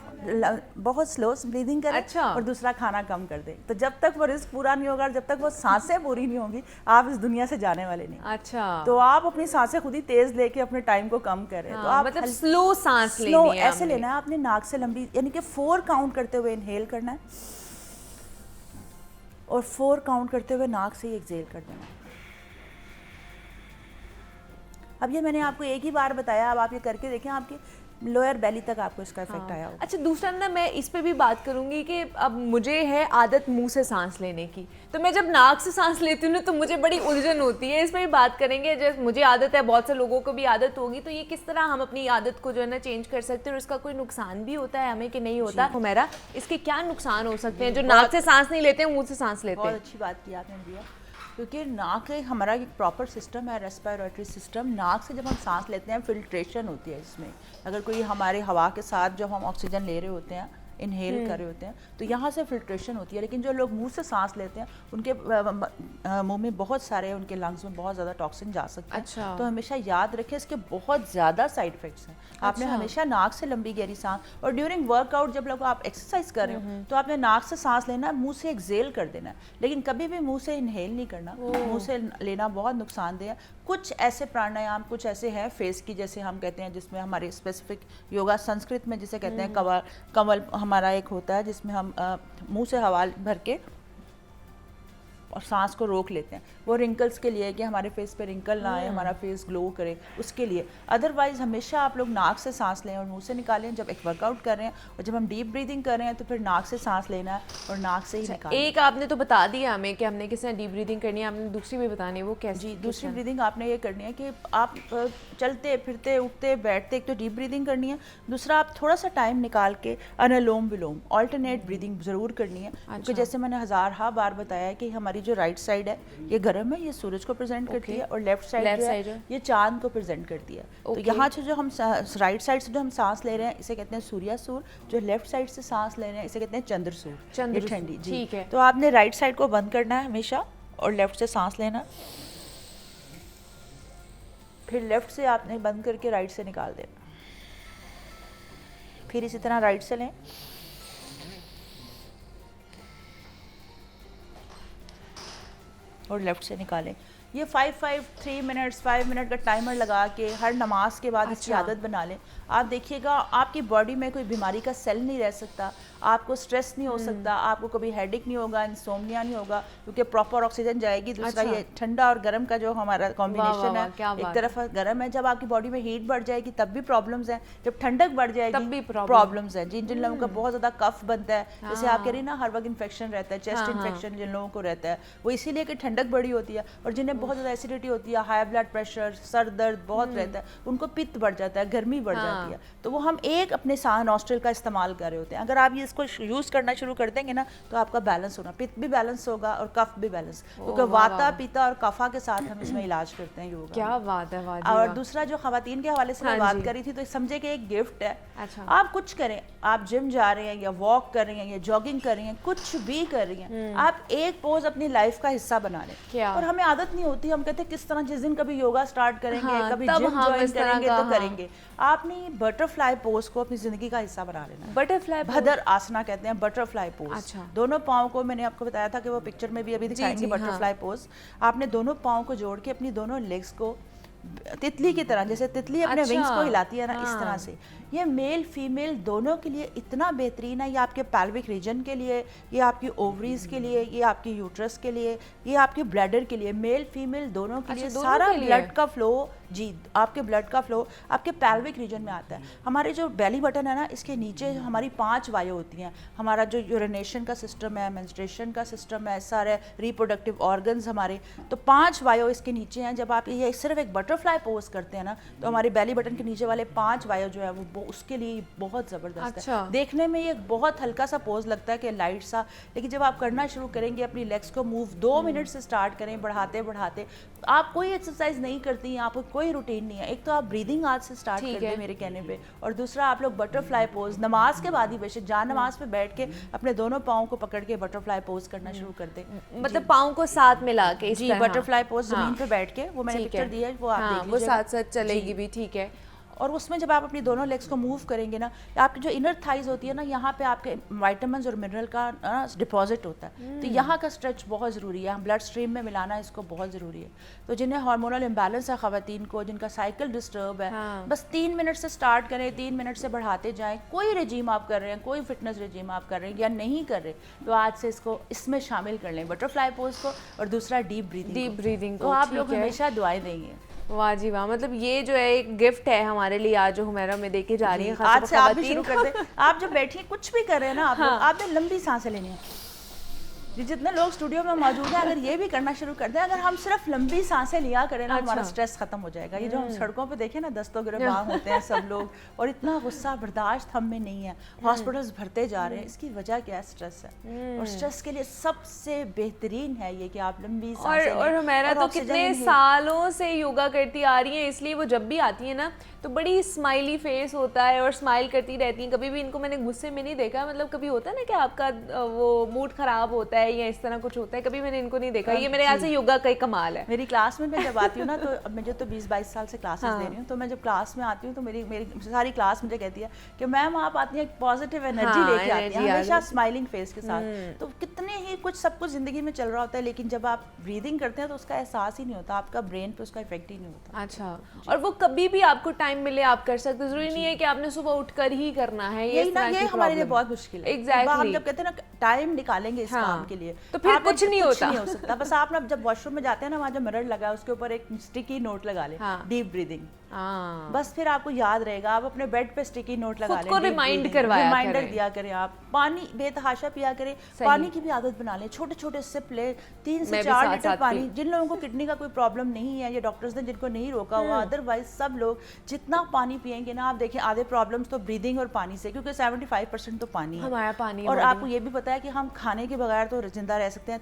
बहुत स्लो ब्रीदिंग करें और दूसरा खाना कम कर दें। तो जब तक वो रिस्क पूरा नहीं होगा, जब तक वो सांसें पूरी नहीं होंगी, आप इस दुनिया से जाने वाले नहीं। तो आप अपनी सांसें खुद ही तेज लेके अपने टाइम को कम करें। तो आप मतलब स्लो सांस लेनी है, है, ऐसे लेना है आपने नाक से लंबी, यानी कि 4 काउंट करते हुए इनहेल करना है और 4 काउंट करते हुए नाक से ही एक्सहेल कर देना है। अब ये मैंने आपको एक ही बार बताया, अब आप ये करके देखें, आपकी लोअर बेली तक आपको इसका इफेक्ट आया होगा। अच्छा, दूसरा ना मैं इस पे भी बात करूंगी कि अब मुझे है आदत मुंह से सांस लेने की, तो मैं जब नाक से सांस लेती हूँ तो मुझे बड़ी उलझन होती है। इस पे भी बात करेंगे। जैसे मुझे आदत है, बहुत से लोगों को भी आदत होगी, तो ये किस तरह हम अपनी आदत को जो है ना चेंज कर सकते हैं और इसका कोई नुकसान भी होता है हमें कि नहीं होता? हुमैरा, इसके क्या नुकसान हो सकते हैं जो नाक से सांस नहीं लेते हैं, मुँह से सांस लेते हैं? बहुत अच्छी बात की आपने दिया, क्योंकि नाक हमारा एक प्रॉपर सिस्टम है, रेस्पिरेटरी सिस्टम। नाक से जब हम सांस लेते हैं फिल्ट्रेशन होती है इसमें। अगर कोई हमारे हवा के साथ जब हम ऑक्सीजन ले रहे होते हैं, इनहेल कर रहे होते हैं, तो यहाँ से फिल्ट्रेशन होती है। लेकिन जो लोग मुंह से सांस लेते हैं उनके मुंह में बहुत सारे, उनके लंग्स में बहुत ज़्यादा टॉक्सिन जा सकते हैं। तो हमेशा याद रखें इसके बहुत ज़्यादा साइड इफ़ेक्ट्स हैं। आपने हमेशा नाक से लंबी गहरी सांस, और ड्यूरिंग वर्कआउट जब लोग आप एक्सरसाइज कर रहे हो तो आपने नाक से सांस लेना, मुंह से एक्सहेल कर देना, लेकिन कभी भी मुंह से इनहेल नहीं करना। मुंह से लेना बहुत नुकसानदेह है। कुछ ऐसे प्राणायाम, कुछ ऐसे हैं फेस की, जैसे हम कहते हैं, जिसमें हमारे स्पेसिफिक योगा संस्कृत में जिसे कहते हैं कमल हमारा एक होता है, जिसमें हम मुंह से हवा भर के और सांस को रोक लेते हैं। वो रिंकल्स के लिए है कि हमारे फेस पे रिंकल ना आए, हमारा फेस ग्लो करे, उसके लिए। अदरवाइज हमेशा आप लोग नाक से सांस लें और मुंह से निकालें जब एक वर्कआउट कर रहे हैं, और जब हम डीप ब्रीदिंग कर रहे हैं तो फिर नाक से सांस लेना है और नाक से ही निकालना। एक आपने तो बता दिया हमें कि हमने किस तरह डीप ब्रीदिंग करनी है, आपने दूसरी भी बतानी है, वो कैसे? जी, दूसरी ब्रीदिंग आपने ये करनी है कि आप चलते फिरते उठते बैठते, एक तो डीप ब्रीदिंग करनी है, दूसरा आप थोड़ा सा टाइम निकाल के अनुलोम विलोम ऑल्टरनेट ब्रीदिंग ज़रूर करनी है। क्योंकि जैसे मैंने हज़ार बार बताया कि हमारी जो राइट साइड है ये गर्म है, ये सूरज को प्रेजेंट करती है, और लेफ्ट साइड ये चांद को प्रेजेंट करती है। तो यहाँ से जो हम राइट साइड से जो हम सांस ले रहे हैं इसे कहते हैं सूर्यासूर, जो लेफ्ट साइड से सांस ले रहे हैं इसे कहते हैं चंद्रसूर, ठंडी। जी, तो आपने राइट साइड को बंद करना है हमेशा और लेफ्ट से सांस लेना, फिर लेफ्ट से आपने बंद करके राइट से निकाल देना, फिर इसी तरह राइट से लें, और लेफ्ट से निकालें। ये 5 मिनट का टाइमर लगा के हर नमाज के बाद इसकी आदत बना लें। आप देखिएगा आपकी बॉडी में कोई बीमारी का सेल नहीं रह सकता, आपको स्ट्रेस नहीं हो सकता, आपको कभी हेडेक नहीं होगा, इंसोम्निया नहीं होगा, क्योंकि प्रॉपर ऑक्सीजन जाएगी। दूसरा ये ठंडा और गर्म का जो हमारा कॉम्बिनेशन है, एक तरफ गर्म है, जब आपकी बॉडी में हीट बढ़ जाएगी तब भी प्रॉब्लम्स हैं, जब ठंडक बढ़ जाएगी तब भी प्रॉब्लम्स हैं। जिन लोगों का बहुत ज़्यादा कफ बनता है, जैसे आप कह रही ना हर वक्त इन्फेक्शन रहता है, चेस्ट इन्फेक्शन जिन लोगों को रहता है, वो इसीलिए कि ठंडक बड़ी होती है, और जिन्हें बहुत ज़्यादा एसिडिटी होती है, हाई ब्लड प्रेशर, सर दर्द बहुत रहता है, उनको पित्त बढ़ जाता है, गर्मी बढ़ जाती है। तो वो हम एक अपने नॉस्ट्रिल का इस्तेमाल कर रहे होते हैं। अगर आप ये इसको यूज़ करना शुरू कर देंगे ना तो आपका बैलेंस होना, पित्त भी बैलेंस होगा और कफ भी बैलेंस, क्योंकि वाता पित्ता और कफा के साथ हम इसमें इलाज करते हैं योगा। क्या बात है। और दूसरा जो खवातीन के हवाले से मैं बात करी थी, तो समझे कि एक गिफ्ट है। आप कुछ करें, आप जिम जा रहे हैं या वॉक कर रही हैं या जॉगिंग कर रही हैं, कुछ भी कर रही हैं, आप एक पोज अपनी लाइफ का हिस्सा बना लें। और हमें आदत नहीं होती, हम कहते हैं किस तरह, जिस दिन कभी योगा स्टार्ट करेंगे, कभी जिम ज्वाइन करेंगे तो करेंगे। आपने बटरफ्लाई पोज को अपनी जिंदगी का हिस्सा बना लेना। बटरफ्लाई भदर आसना कहते हैं, बटरफ्लाई पोज। दोनों पाँव को, मैंने आपको बताया था कि वो पिक्चर में भी अभी दिखाएंगे बटरफ्लाई पोज। आपने दोनों पाँव को जोड़ के अपनी दोनों लेग्स को तितली की तरह, जैसे तितली अपने अच्छा, विंग्स को हिलाती है ना, इस हाँ। तरह से। ये मेल फीमेल दोनों के लिए इतना बेहतरीन है। ये आपके पैल्विक रीजन के लिए, ये आपकी ओवरीज के लिए, ये आपकी यूट्रस के लिए, ये आपके ब्लैडर के लिए, मेल फीमेल दोनों के अच्छा, लिए। दोनों सारा के लिए? ब्लड का फ्लो, जी आपके ब्लड का फ्लो आपके पैल्विक रीजन में आता है। हमारे जो बेली बटन है ना, इसके नीचे हमारी 5 वायु होती हैं। हमारा जो यूरिनेशन का सिस्टम है, मेंस्ट्रुएशन का सिस्टम है, सारे रिप्रोडक्टिव ऑर्गन्स हमारे, तो 5 वायु इसके नीचे हैं। जब आप ये सिर्फ एक बटरफ्लाई पोज करते हैं ना, तो हमारे बेली बटन के नीचे वाले 5 वायु जो है वो उसके लिए बहुत ज़बरदस्त अच्छा। है। देखने में ये बहुत हल्का सा पोज लगता है कि लाइट सा, लेकिन जब आप करना शुरू करेंगे, अपनी लेग्स को मूव 2 मिनट से स्टार्ट करें, बढ़ाते बढ़ाते। आप कोई एक्सरसाइज नहीं करती हैं, आपको कोई रूटीन नहीं है। एक तो आप ब्रीदिंग आज से स्टार्ट कर दें मेरे कहने पे, और दूसरा आप लोग बटरफ्लाई पोज नमाज के बाद ही, बेशक जान नमाज पे बैठ के अपने दोनों पाँव को पकड़ के बटरफ्लाई पोज करना शुरू कर दें। मतलब पाँव को साथ मिला के इस जी, तरह। बटरफ्लाई पोज हाँ। जमीन पे बैठ के, वो मैंने ठीक पिक्चर है। दी है, वो आप हाँ, देख वो लीजिएगा। साथ साथ चलेगी भी, ठीक है। और उसमें जब आप अपनी दोनों लेग्स को मूव करेंगे ना, आपकी जो इनर थाइज होती है ना, यहाँ पे आपके विटामिन्स और मिनरल का डिपॉजिट होता है। तो यहाँ का स्ट्रेच बहुत ज़रूरी है, ब्लड स्ट्रीम में मिलाना इसको बहुत ज़रूरी है। तो जिन्हें हार्मोनल इम्बैलेंस है, ख़वातीन को जिनका साइकिल डिस्टर्ब है, हाँ। बस 3 मिनट से स्टार्ट करें, 3 मिनट से बढ़ाते जाएं। कोई रिजीम आप कर रहे हैं, कोई फिटनेस रिजीम आप कर रहे हैं या नहीं कर रहे, तो आज से इसको इसमें शामिल कर लें, बटरफ्लाई पोज को, और दूसरा डीप ब्रीदिंग को, तो आप ठीक लोग है। हमेशा दुआएं देंगे। वाह जी वाह, मतलब ये जो है एक गिफ्ट है हमारे लिए आज जो हुमैरा में देके जा रही है। आज खासतौर से आप भी ख़वातीन शुरू कर दें। आप जब बैठिए, कुछ भी कर रहे हैं ना आप लोग, आपने लंबी सांसें लेनी है। जी, जितने लोग स्टूडियो में मौजूद हैं, अगर ये भी करना शुरू कर दें, अगर हम सिर्फ लंबी सांसें लिया करें ना, हमारा स्ट्रेस खत्म हो जाएगा। ये जो हम सड़कों पे देखें ना, दस्तों गिरफ्तार होते हैं सब लोग, और इतना गुस्सा बर्दाश्त हम में नहीं है, हॉस्पिटल्स भरते जा रहे हैं, इसकी वजह क्या है? स्ट्रेस है। और स्ट्रेस के लिए सबसे बेहतरीन है ये कि आप लंबी सांसें लें। और हुमैरा तो ऑक्सीजन कितने inhale- सालों से योगा करती आ रही हैं, इसलिए वो जब भी आती है ना तो बड़ी स्माइली फेस होता है और स्माइल करती रहती हैं। कभी भी इनको मैंने गुस्से में नहीं देखा। मतलब कभी होता है ना कि आपका वो मूड खराब होता है या इस तरह कुछ होता है, कभी मैंने इनको नहीं देखा। ये मेरे ख्याल से योगा का ही कमाल है। मेरी क्लास में मैं जब आती हूँ ना, तो अब मुझे तो 20-22 साल से क्लासेस दे रही हूँ, तो मैं जब क्लास में आती हूँ तो मेरी मेरी सारी क्लास मुझे कहती है कि मैम आप आती हैं पॉजिटिव एनर्जी लेके आती हैं, हमेशा स्माइलिंग फेस के साथ। तो कितने ही सब कुछ जिंदगी में चल रहा होता है, लेकिन जब आप ब्रीदिंग करते हैं तो उसका एहसास ही नहीं होता, आपका ब्रेन पे उसका इफेक्ट ही नहीं होता। अच्छा, और वो कभी भी आपको टाइम मिले आप कर सकते, जरूरी नहीं है कि आपने सुबह उठकर ही करना है। यही ना, ये हमारे लिए बहुत मुश्किल है। एग्जैक्टली, हम जब कहते हैं ना टाइम निकालेंगे इस काम के लिए, तो फिर कुछ नहीं होता। नहीं हो सकता। बस आप ना जब वॉशरूम में जाते हैं ना, वहाँ जो मिरर लगा है उसके ऊपर एक स्टिकी नोट लगा लें, डीप ब्रीदिंग। बस फिर आपको याद रहेगा। आप अपने बेड पे स्टिकी नोट लगा लें, रिमाइंडर दिया करें। आप पानी बेतहाशा पिया करें, पानी की भी आदत बना लें, छोटे छोटे सिप ले, 3 से 4 लीटर पानी। जिन लोगों को किडनी का कोई प्रॉब्लम नहीं है, ये डॉक्टर्स ने जिनको नहीं रोका हुआ, अदरवाइज सब लोग जितना पानी पियेंगे ना, आप देखें आधे प्रॉब्लम्स तो ब्रीदिंग और पानी से, क्योंकि 75% तो पानी है हमारा पानी। और आपको ये भी पता है कि हम खाने के बगैर तो जिंदा रह सकते हैं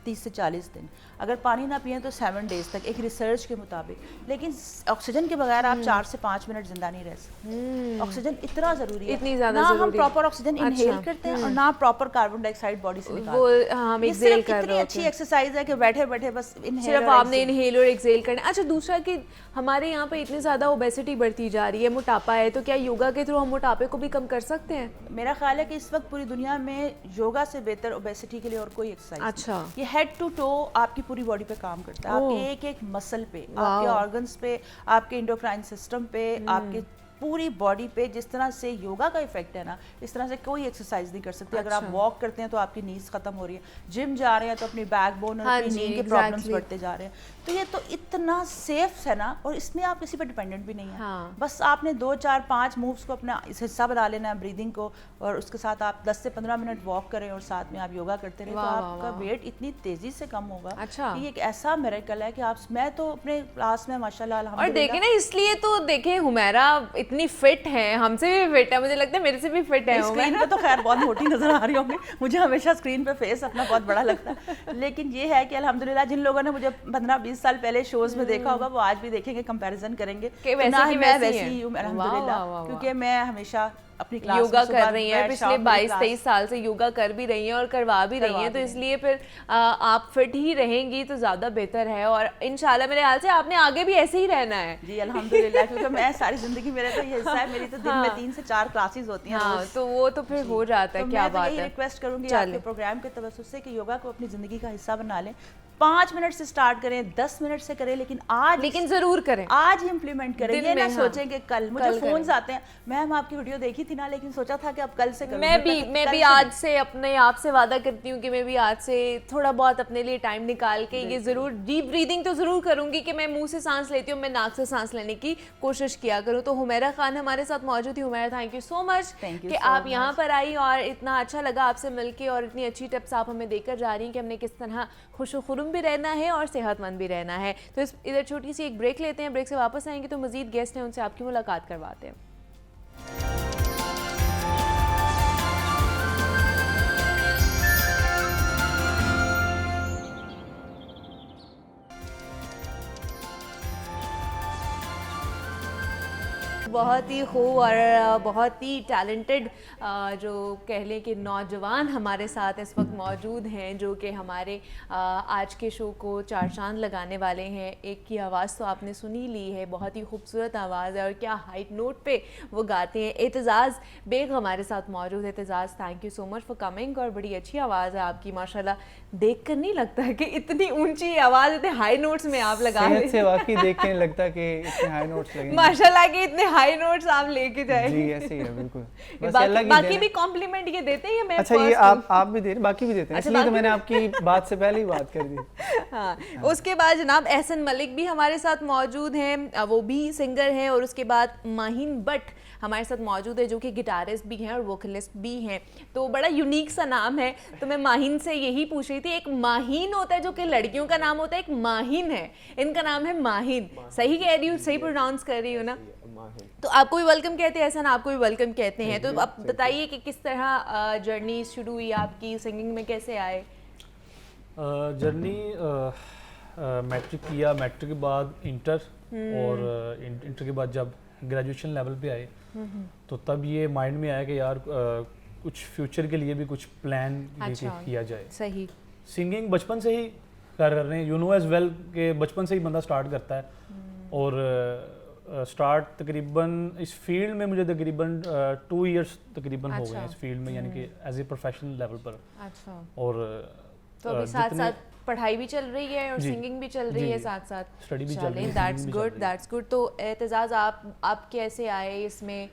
30 से 40 दिन, अगर पानी ना पिए तो 7 डेज तक, एक रिसर्च के मुताबिक। लेकिन ऑक्सीजन के बगैर आप 4 से 5 मिनट जिंदा नहीं रह सकते। ऑक्सीजन इतना जरूरी है, इतनी ज्यादा ना जरूरी। हम प्रॉपर ऑक्सीजन इनहेल करते हैं और ना प्रॉपर कार्बन डाइऑक्साइड बॉडी से निकालते हैं। वो हम एक्सेल कर रहे इतनी अच्छी एक्सरसाइज है कि बैठे बैठे बस सिर्फ आपने इनहेल और एक्सेल करना। अच्छा, दूसरा कि हमारे यहाँ पे इतनी ज्यादा ओबेसिटी बढ़ती जा रही है, मोटापा है, तो क्या योगा के थ्रू हम मोटापे को भी कम कर सकते हैं? मेरा ख्याल है कि इस वक्त पूरी दुनिया में योगा से बेहतर ओबेसिटी के लिए और कोई एक्सरसाइज अच्छा, ये हेड टू टो आपकी पूरी बॉडी पे काम करता है, आपके एक एक मसल पे, आपके ऑर्गन्स पे, आपके इंडोक्राइन सिस्टम पे, आपके पूरी बॉडी पे। जिस तरह से योगा का इफेक्ट है ना, इस तरह से कोई एक्सरसाइज नहीं कर सकते। अगर आप वॉक करते हैं तो आपकी नीज खत्म हो रही है, जिम जा रहे हैं तो अपनी बैकबोन और अपनी नी के प्रॉब्लम्स बढ़ते जा रहे हैं। तो ये तो इतना सेफ है ना, और इसमें आप किसी पर डिपेंडेंट भी नहीं है। बस आपने 2, 4, 5 मूव्स को अपना इस हिस्सा बना लेना है, ब्रीदिंग को, और उसके साथ आप 10 से 15 मिनट वॉक करें और साथ में आप योगा करते रहे, तो आपका वेट इतनी तेजी से कम होगा। अच्छा, ये एक ऐसा मिरेकल है कि आप, मैं तो अपने क्लास में माशाल्लाह और देखें ना, इसलिए तो देखें हुमैरा इतनी फिट है, हमसे भी फिट है, मुझे लगता है मेरे से भी फिट है। स्क्रीन पे तो खैर बहुत मोटी नजर आ रही होंगी, मुझे हमेशा स्क्रीन पे फेस अपना बहुत बड़ा लगता है, लेकिन ये है कि अल्हम्दुलिल्लाह जिन लोगों ने मुझे 15-20 साल पहले शोज में देखा होगा, वो आज भी देखेंगे, कंपैरिजन करेंगे कि मैं वैसी ही हूँ अल्हम्दुलिल्लाह, क्योंकि मैं हमेशा अपनी क्लास योगा कर रही हैं, पिछले 22-23 साल से योगा कर भी रही हैं और करवा भी रही हैं, तो इसलिए फिर आप फिट ही रहेंगी तो ज़्यादा बेहतर है। और इंशाल्लाह मेरे ख्याल से आपने आगे भी ऐसे ही रहना है। जी अल्हम्दुलिल्लाह, क्योंकि मैं सारी जिंदगी, मेरा तो ये हिस्सा है, मेरी तो दिन में 3 से 4 क्लासेस होती हैं। हाँ, तो वो तो फिर हो जाता है। क्या बात है। मैं रिक्वेस्ट करूंगी आपके प्रोग्राम के तवज्जुह से कि योगा को अपनी जिंदगी का हिस्सा बना लें। 5 मिनट से स्टार्ट करें, 10 मिनट से करें, लेकिन जरूर करें, आज ही इम्प्लीमेंट करें। दिन ये में, ना हाँ। सोचें कि कल मुझे फोन्स आते हैं, मैम आपकी वीडियो देखी थी ना, लेकिन सोचा था कि अब कल से करूंगी। मैं भी आज से अपने आप से वादा करती हूँ कि मैं भी आज से थोड़ा बहुत अपने लिए टाइम निकाल के ये जरूर डीप ब्रीदिंग तो जरूर करूंगी कि मैं मुंह से सांस लेती हूँ, मैं नाक से सांस लेने की कोशिश किया करूँ। तो हुमैरा खान हमारे साथ मौजूद थी। Humaira, thank you so much कि आप यहाँ पर आई और इतना अच्छा लगा आपसे मिलके और इतनी अच्छी टिप्स आप हमें देकर जा रही हैं कि हमने किस तरह खुशो-खुरुम भी रहना है और सेहतमंद भी रहना है। तो इधर छोटी सी एक ब्रेक लेते हैं, ब्रेक से वापस आएंगे तो मजीद गेस्ट हैं, उनसे आपकी मुलाकात करवाते हैं। बहुत ही खूब और बहुत ही टैलेंटेड जो कह लें कि नौजवान हमारे साथ इस वक्त मौजूद हैं, जो कि हमारे आज के शो को चार चांद लगाने वाले हैं। एक की आवाज़ तो आपने सुनी ली है, बहुत ही खूबसूरत आवाज़ है और क्या हाइट नोट पे वो गाते हैं। एतजाज़ बेग हमारे साथ मौजूद है। Aitzaz, thank you so much for coming और बड़ी अच्छी आवाज़ है आपकी माशाल्लाह। देख कर नहीं लगता है कि इतनी ऊंची आवाज़ इतने हाई नोट्स में आप लगा रहे हैं। से वाकई देख के नहीं लगता कि इतने हाई नोट्स लगेंगे। माशाल्लाह के इतने हाई नोट्स आप लेके जाए। जी ऐसे ही है बिल्कुल। बस बाकी भी कॉम्प्लीमेंट ये देते हैं या मैं अच्छा ये आप भी दे रहे, बाकी भी देते हैं, अच्छा, इसलिए तो मैंने आपकी बात से पहले ही बात कर दी। हाँ। उसके बाद जनाब एहसन मलिक भी हमारे साथ मौजूद हैं, वो भी सिंगर हैं। और उसके बाद माहिन भट्ट हमारे साथ मौजूद है, जो कि गिटारिस्ट भी हैं और वोकलिस्ट भी हैं। तो बड़ा यूनिक सा नाम है। तो मैं माहिन से यही पूछ रही थी, एक माहिन होता है जो कि लड़कियों का नाम होता है, एक माहिन है, इनका नाम है माहिन। सही कह रही हूँ, सही प्रोनाउंस कर रही हूँ ना? तो आपको भी वेलकम कहते हैं, एहसन आपको भी वेलकम कहते हैं। तो आप बताइए कि किस तरह जर्नी शुरू हुई आपकी, सिंगिंग में कैसे आए? जर्नी मैट्रिक किया, मैट्रिक के बाद इंटर और इंटर के बाद जब ग्रेजुएशन लेवल पे आए तो तब ये माइंड में आया कि यार कुछ फ्यूचर के लिए भी कुछ प्लान किया जाए। सही। सिंगिंग बचपन से ही कर रहे हैं, यू नो एज वेल कि बचपन से ही बंदा स्टार्ट करता है। और स्टार्ट तकरीबन इस फील्ड में मुझे तकरीबन 2 इयर्स तकरीबन हो गए इस फील्ड में, यानी कि एज ए प्रोफेशनल लेवल पर। अच्छा। और तो अभी साथ साथ पढ़ाई भी चल रही है और सिंगिंग भी चल रही है, साथ साथ स्टडी भी चल रही है। That's good, that's good. तो एतजाज़ आप कैसे आए इसमें?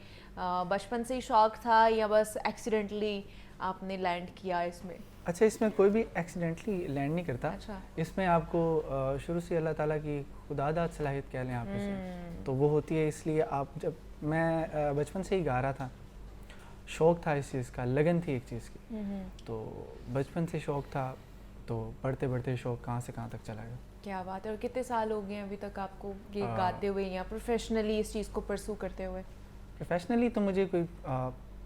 बचपन से ही शौक था या बस एक्सीडेंटली आपने लैंड किया इसमें? अच्छा, इसमें कोई भी एक्सीडेंटली लैंड नहीं करता। अच्छा। इसमें आपको शुरू से अल्लाह ताला की खुदादाद सलाहियत कह लें आप इसे, तो वो होती है। इसलिए आप जब मैं बचपन से ही गा रहा था, शौक़ था इस चीज़ का, लगन थी एक चीज़ की, तो बचपन से शौक़ था, तो बढ़ते बढ़ते शौक़ कहाँ से कहाँ तक चला गया। क्या बात है। और कितने साल हो गए अभी तक आपको ये गाते हुए या प्रोफेशनली इस चीज़ को परसू करते हुए? प्रोफेशनली तो मुझे कोई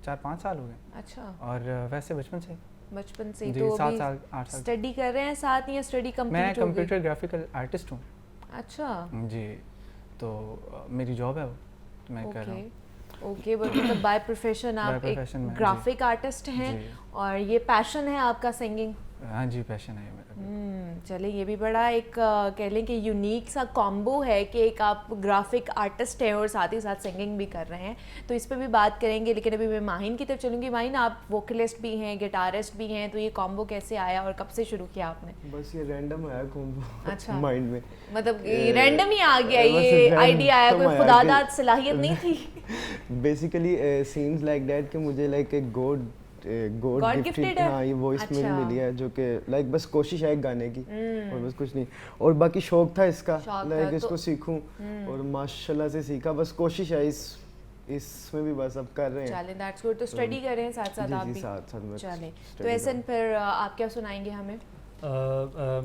4-5 साल हो गए। अच्छा। और वैसे बचपन से तो 7 साल 8 साल स्टडी कर रहे हैं साथ या स्टडी कंप्लीट हो गई? मैं कंप्यूटर ग्राफिकल आर्टिस्ट हूँ। अच्छा जी, तो मेरी जॉब है वो, तो मैं कर रहा हूँ। ओके, मतलब बाय प्रोफेशन आप एक ग्राफिक आर्टिस्ट हैं और ये पैशन है आपका सिंगिंग? हाँ जी, पैशन है मेरा। चले, ये भी बड़ा एक कह लें कि यूनिक सा कॉम्बो है कि एक आप ग्राफिक आर्टिस्ट हैं और साथ ही साथ सिंगिंग भी कर रहे हैं। तो इस पर भी बात करेंगे, लेकिन अभी मैं माहिन की तरफ चलूँगी। माहिन, आप वोकलिस्ट भी हैं, गिटारिस्ट भी हैं, तो ये कॉम्बो कैसे आया और कब से शुरू किया आपने? बस ये रैंडम आया कॉम्बो। अच्छा। माइंड में, मतलब रैंडम ही आ गया ये आइडिया आया, कोई खुदादाद सलाहियत नहीं थी? बेसिकली सीम्स लाइक दैट कि मुझे लाइक एक गॉड गिफ्टेड, हाँ, ये वॉइस मेरी मिली है, जो कि लाइक बस कोशिश है गाने की और बस कुछ नहीं। और बाकी शौक था इसका, लाइक इसको सीखूं और माशाल्लाह से सीखा। बस कोशिश है इसमें भी, बस अब कर रहे हैं। चलें, दैट्स गुड। तो स्टडी कर रहे हैं साथ साथ आप भी? साथ में। चलें, तो ऐसे फिर आप क्या सुनाएंगे हमें?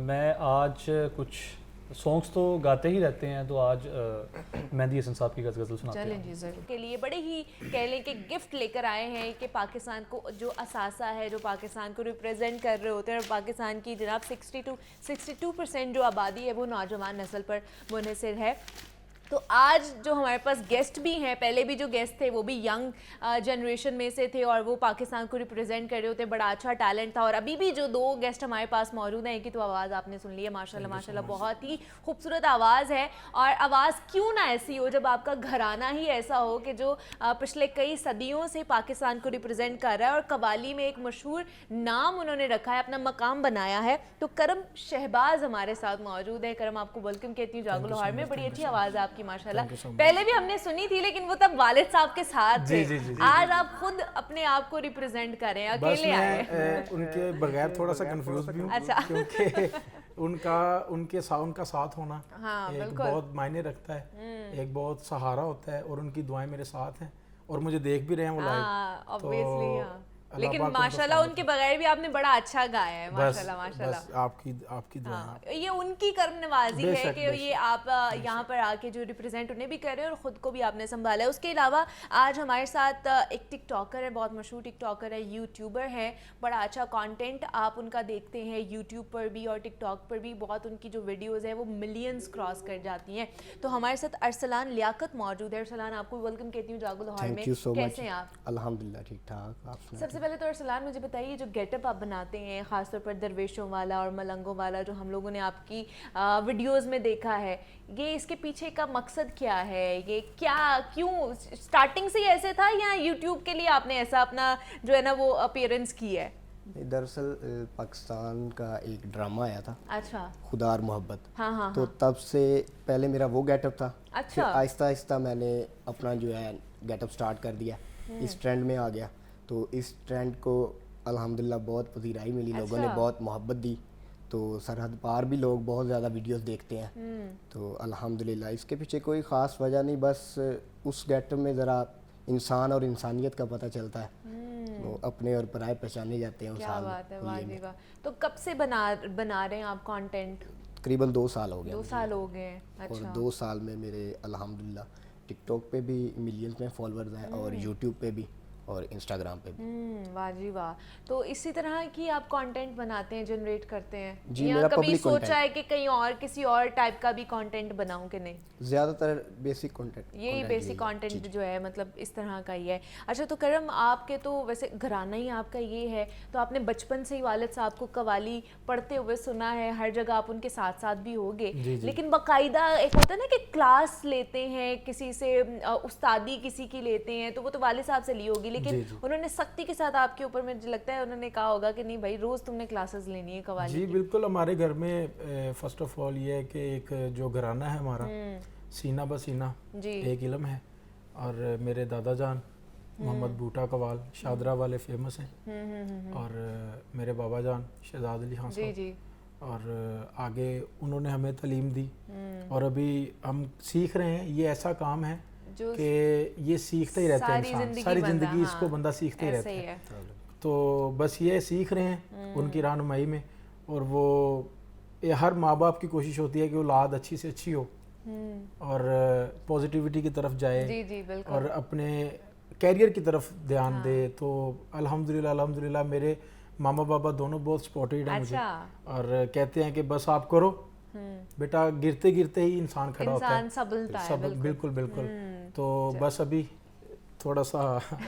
मैं आज कुछ सॉन्ग्स तो गाते ही रहते हैं, तो आज मेहंदी हसन साहब की गज़ल सुनाते हैं। चलें जी, ज़रूर। के लिए बड़े ही कह लें कि गिफ्ट लेकर आए हैं कि पाकिस्तान को जो असासा है, जो पाकिस्तान को रिप्रेजेंट कर रहे होते हैं, और पाकिस्तान की जनाब 62% जो आबादी है वो नौजवान नस्ल पर मुनहसर है। तो आज जो हमारे पास गेस्ट भी हैं, पहले भी जो गेस्ट थे वो भी यंग जनरेशन में से थे और वो पाकिस्तान को रिप्रेजेंट कर रहे होते, बड़ा अच्छा टैलेंट था। और अभी भी जो 2 गेस्ट हमारे पास मौजूद हैं, एक की तो आवाज़ आपने सुन ली है, माशाल्लाह माशाल्लाह बहुत ही खूबसूरत आवाज़ है। और आवाज़ क्यों ना ऐसी हो जब आपका घराना ही ऐसा हो कि जो पिछले कई सदियों से पाकिस्तान को रिप्रेजेंट कर रहा है और कवाली में एक मशहूर नाम उन्होंने रखा है, अपना मकाम बनाया है। तो करम शहबाज हमारे साथ मौजूद है। करम, आपको वेलकम कहती हूँ जागो लोहार में, बड़ी अच्छी आवाज़ है आपकी माशाल्लाह। पहले भी हमने सुनी थी लेकिन वो तब वालिद साहब के साथ थे। आज आप खुद अपने आप को रिप्रेजेंट कर रहे हैं, अकेले आए। उनके बगैर थोड़ा सा कंफ्यूज भी हूँ। अच्छा। क्योंकि उनका साथ होना एक बिल्कुल। बहुत मायने रखता है, एक बहुत सहारा होता है और उनकी दुआएं मेरे साथ हैं और मुझे देख भी रहे हैं वो लाइव। ऑब्वियसली लेकिन माशाल्लाह उनके बगैर भी आपने बड़ा अच्छा गाया है, माशाल्लाह माशाल्लाह। बस आपकी दुआ है। ये उनकी कर्म नवाजी है कि बेशक। ये आप यहाँ पर आके जो रिप्रेजेंट उन्हें भी कर रहे हैं और ख़ुद को भी आपने संभाला है। उसके अलावा आज हमारे साथ एक टिकटॉकर है, बहुत मशहूर टिकटॉकर है, यूट्यूबर है, बड़ा अच्छा कंटेंट आप उनका देखते हैं यूट्यूब पर भी और टिकटॉक पर भी। बहुत उनकी जो वीडियोज़ हैं वो मिलियंस क्रॉस कर जाती हैं। तो हमारे साथ अरसलान लियाकत मौजूद है। अरसलान, आपको वेलकम कहती हूँ जागो लोहार में। कैसे हैं आप? अल्हम्दुलिल्लाह ठीक ठाक। आप सबसे पहले तो अरसलान मुझे बताइए, जो गेटअप आप बनाते हैं ख़ासतौर पर दरवेशों वाला और मलंगों वाला जो हम लोगों ने आपकी वीडियोस में देखा है, ये इसके पीछे का मकसद क्या है? ये क्यों स्टार्टिंग से ही ऐसे था या यूट्यूब के लिए आपने ऐसा अपना जो है ना वो अपीयरेंस की है? दरअसल पाकिस्तान का एक ड्रामा आया था, अच्छा, खुदा और मोहब्बत। हाँ। तो तब से पहले मेरा वो गेटअप था। अच्छा। फिर आहिस्ता आहिस्ता मैंने अपना जो है गेटअप स्टार्ट कर दिया, इस ट्रेंड में आ गया। तो इस ट्रेंड को अल्हम्दुलिल्लाह बहुत पजीराई मिली, लोगों ने बहुत मोहब्बत दी। तो सरहद पार भी लोग बहुत ज़्यादा वीडियोस देखते हैं। तो अल्हम्दुलिल्लाह इसके पीछे कोई ख़ास वजह नहीं, बस उस गेटअप में ज़रा इंसान और इंसानियत का पता चलता है। तो अपने और पराए पहचाने जाते हैं उस क्या हाल बात है, में। वाह जी वाह। तो कब से बना रहे हैं आप कंटेंट? तकरीबन 2 साल हो गए। 2 साल हो गए हैं। और अच्छा। 2 साल में मेरे अल्हम्दुलिल्लाह टिकटॉक पे भी मिलियंस में फॉलोअर्स हैं और यूट्यूब पे भी और इंस्टाग्राम पे भी। वाह जी वाह। तो इसी तरह की आप कंटेंट बनाते हैं, जनरेट करते हैं, जी, या मेरा कभी public सोचा content। है कि कहीं और किसी और टाइप का भी कंटेंट बनाऊं कि नहीं? ज़्यादातर बेसिक कंटेंट, यही बेसिक कंटेंट जो है मतलब इस तरह का ही है। अच्छा, तो करम, आपके तो वैसे घराना ही आपका ये है, तो आपने बचपन से ही वालिद साहब को कवाली पढ़ते हुए सुना है, हर जगह आप उनके साथ साथ भी होगे। लेकिन बाकायदा एक होता है ना कि क्लास लेते हैं किसी से, उस्तादी किसी की लेते हैं, तो वो तो वालिद साहब से ली होगी, लेकिन उन्होंने सख्ती के साथ आपके ऊपर, मुझे लगता है उन्होंने कहा होगा कि नहीं भाई रोज़ तुमने क्लासेस लेनी है कवाली जी की। बिल्कुल। हमारे घर में फर्स्ट ऑफ ऑल ये है कि एक जो घराना है हमारा, सीना बसीना एक इल्म है। और मेरे दादा जान मोहम्मद बूटा कवाल शादरा वाले फेमस हैं, और मेरे बाबा जान शहजाद अली खान साहब, और आगे उन्होंने हमें तालीम दी। और अभी हम सीख रहे हैं। ये ऐसा काम है कि ये सीखते ही रहते हैं इंसान, सारी ज़िंदगी इसको बंदा सीखते ही रहता है। तो बस ये सीख रहे हैं उनकी रहनुमाई में। और वो हर माँ बाप की कोशिश होती है कि औलाद अच्छी से अच्छी हो और पॉजिटिविटी की तरफ जाए। जी बिल्कुल। और अपने कैरियर की तरफ ध्यान दे। तो अल्हम्दुलिल्लाह मेरे मामा बाबा दोनों बहुत सपोर्टेड हैं मुझे, और कहते हैं कि बस आप करो बेटा, गिरते गिरते ही इंसान खड़ा होता है, सबलता है। बिल्कुल। तो बस अभी थोड़ा सा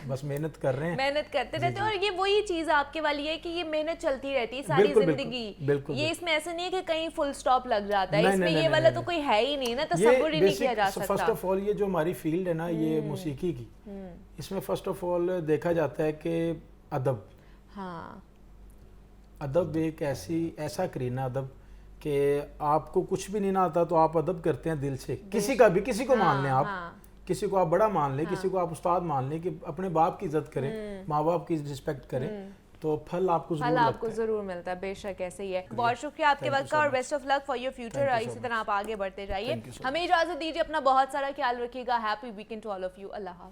बस मेहनत कर रहे हैं, मेहनत करते रहते हैं। और ये वही चीज़ आपके वाली है कि ये मेहनत चलती रहती है सारी जिंदगी। ये इसमें ऐसा नहीं है कि कहीं फुल स्टॉप लग जाता है, इसमें ये वाला तो कोई है ही नहीं ना, तसव्वुर ही नहीं किया जा सकता। फर्स्ट ऑफ ऑल ये जो हमारी फील्ड है ना, ये मौसीकी की, इसमें फर्स्ट ऑफ ऑल देखा जाता है कि अदब, अदब एक ऐसा करीना अदब कि आपको कुछ भी नहीं ना आता तो आप अदब करते हैं दिल से। किसी का भी, किसी को मान लें आप, किसी को आप बड़ा मान लें, किसी को आप उस्ताद मान लें, कि अपने बाप की इज्जत करें, माँ बाप की रिस्पेक्ट करें, तो फल आपको जरूर मिलता है। बेशक ऐसे ही है। बहुत शुक्रिया आपके वक्त का और best of luck for your future. इसी तरह आप आगे बढ़ते जाइए। हमें इजाजत दीजिए, अपना बहुत सारा ख्याल रखिएगा। Happy weekend to all of you. अल्लाह हाफ़िज़।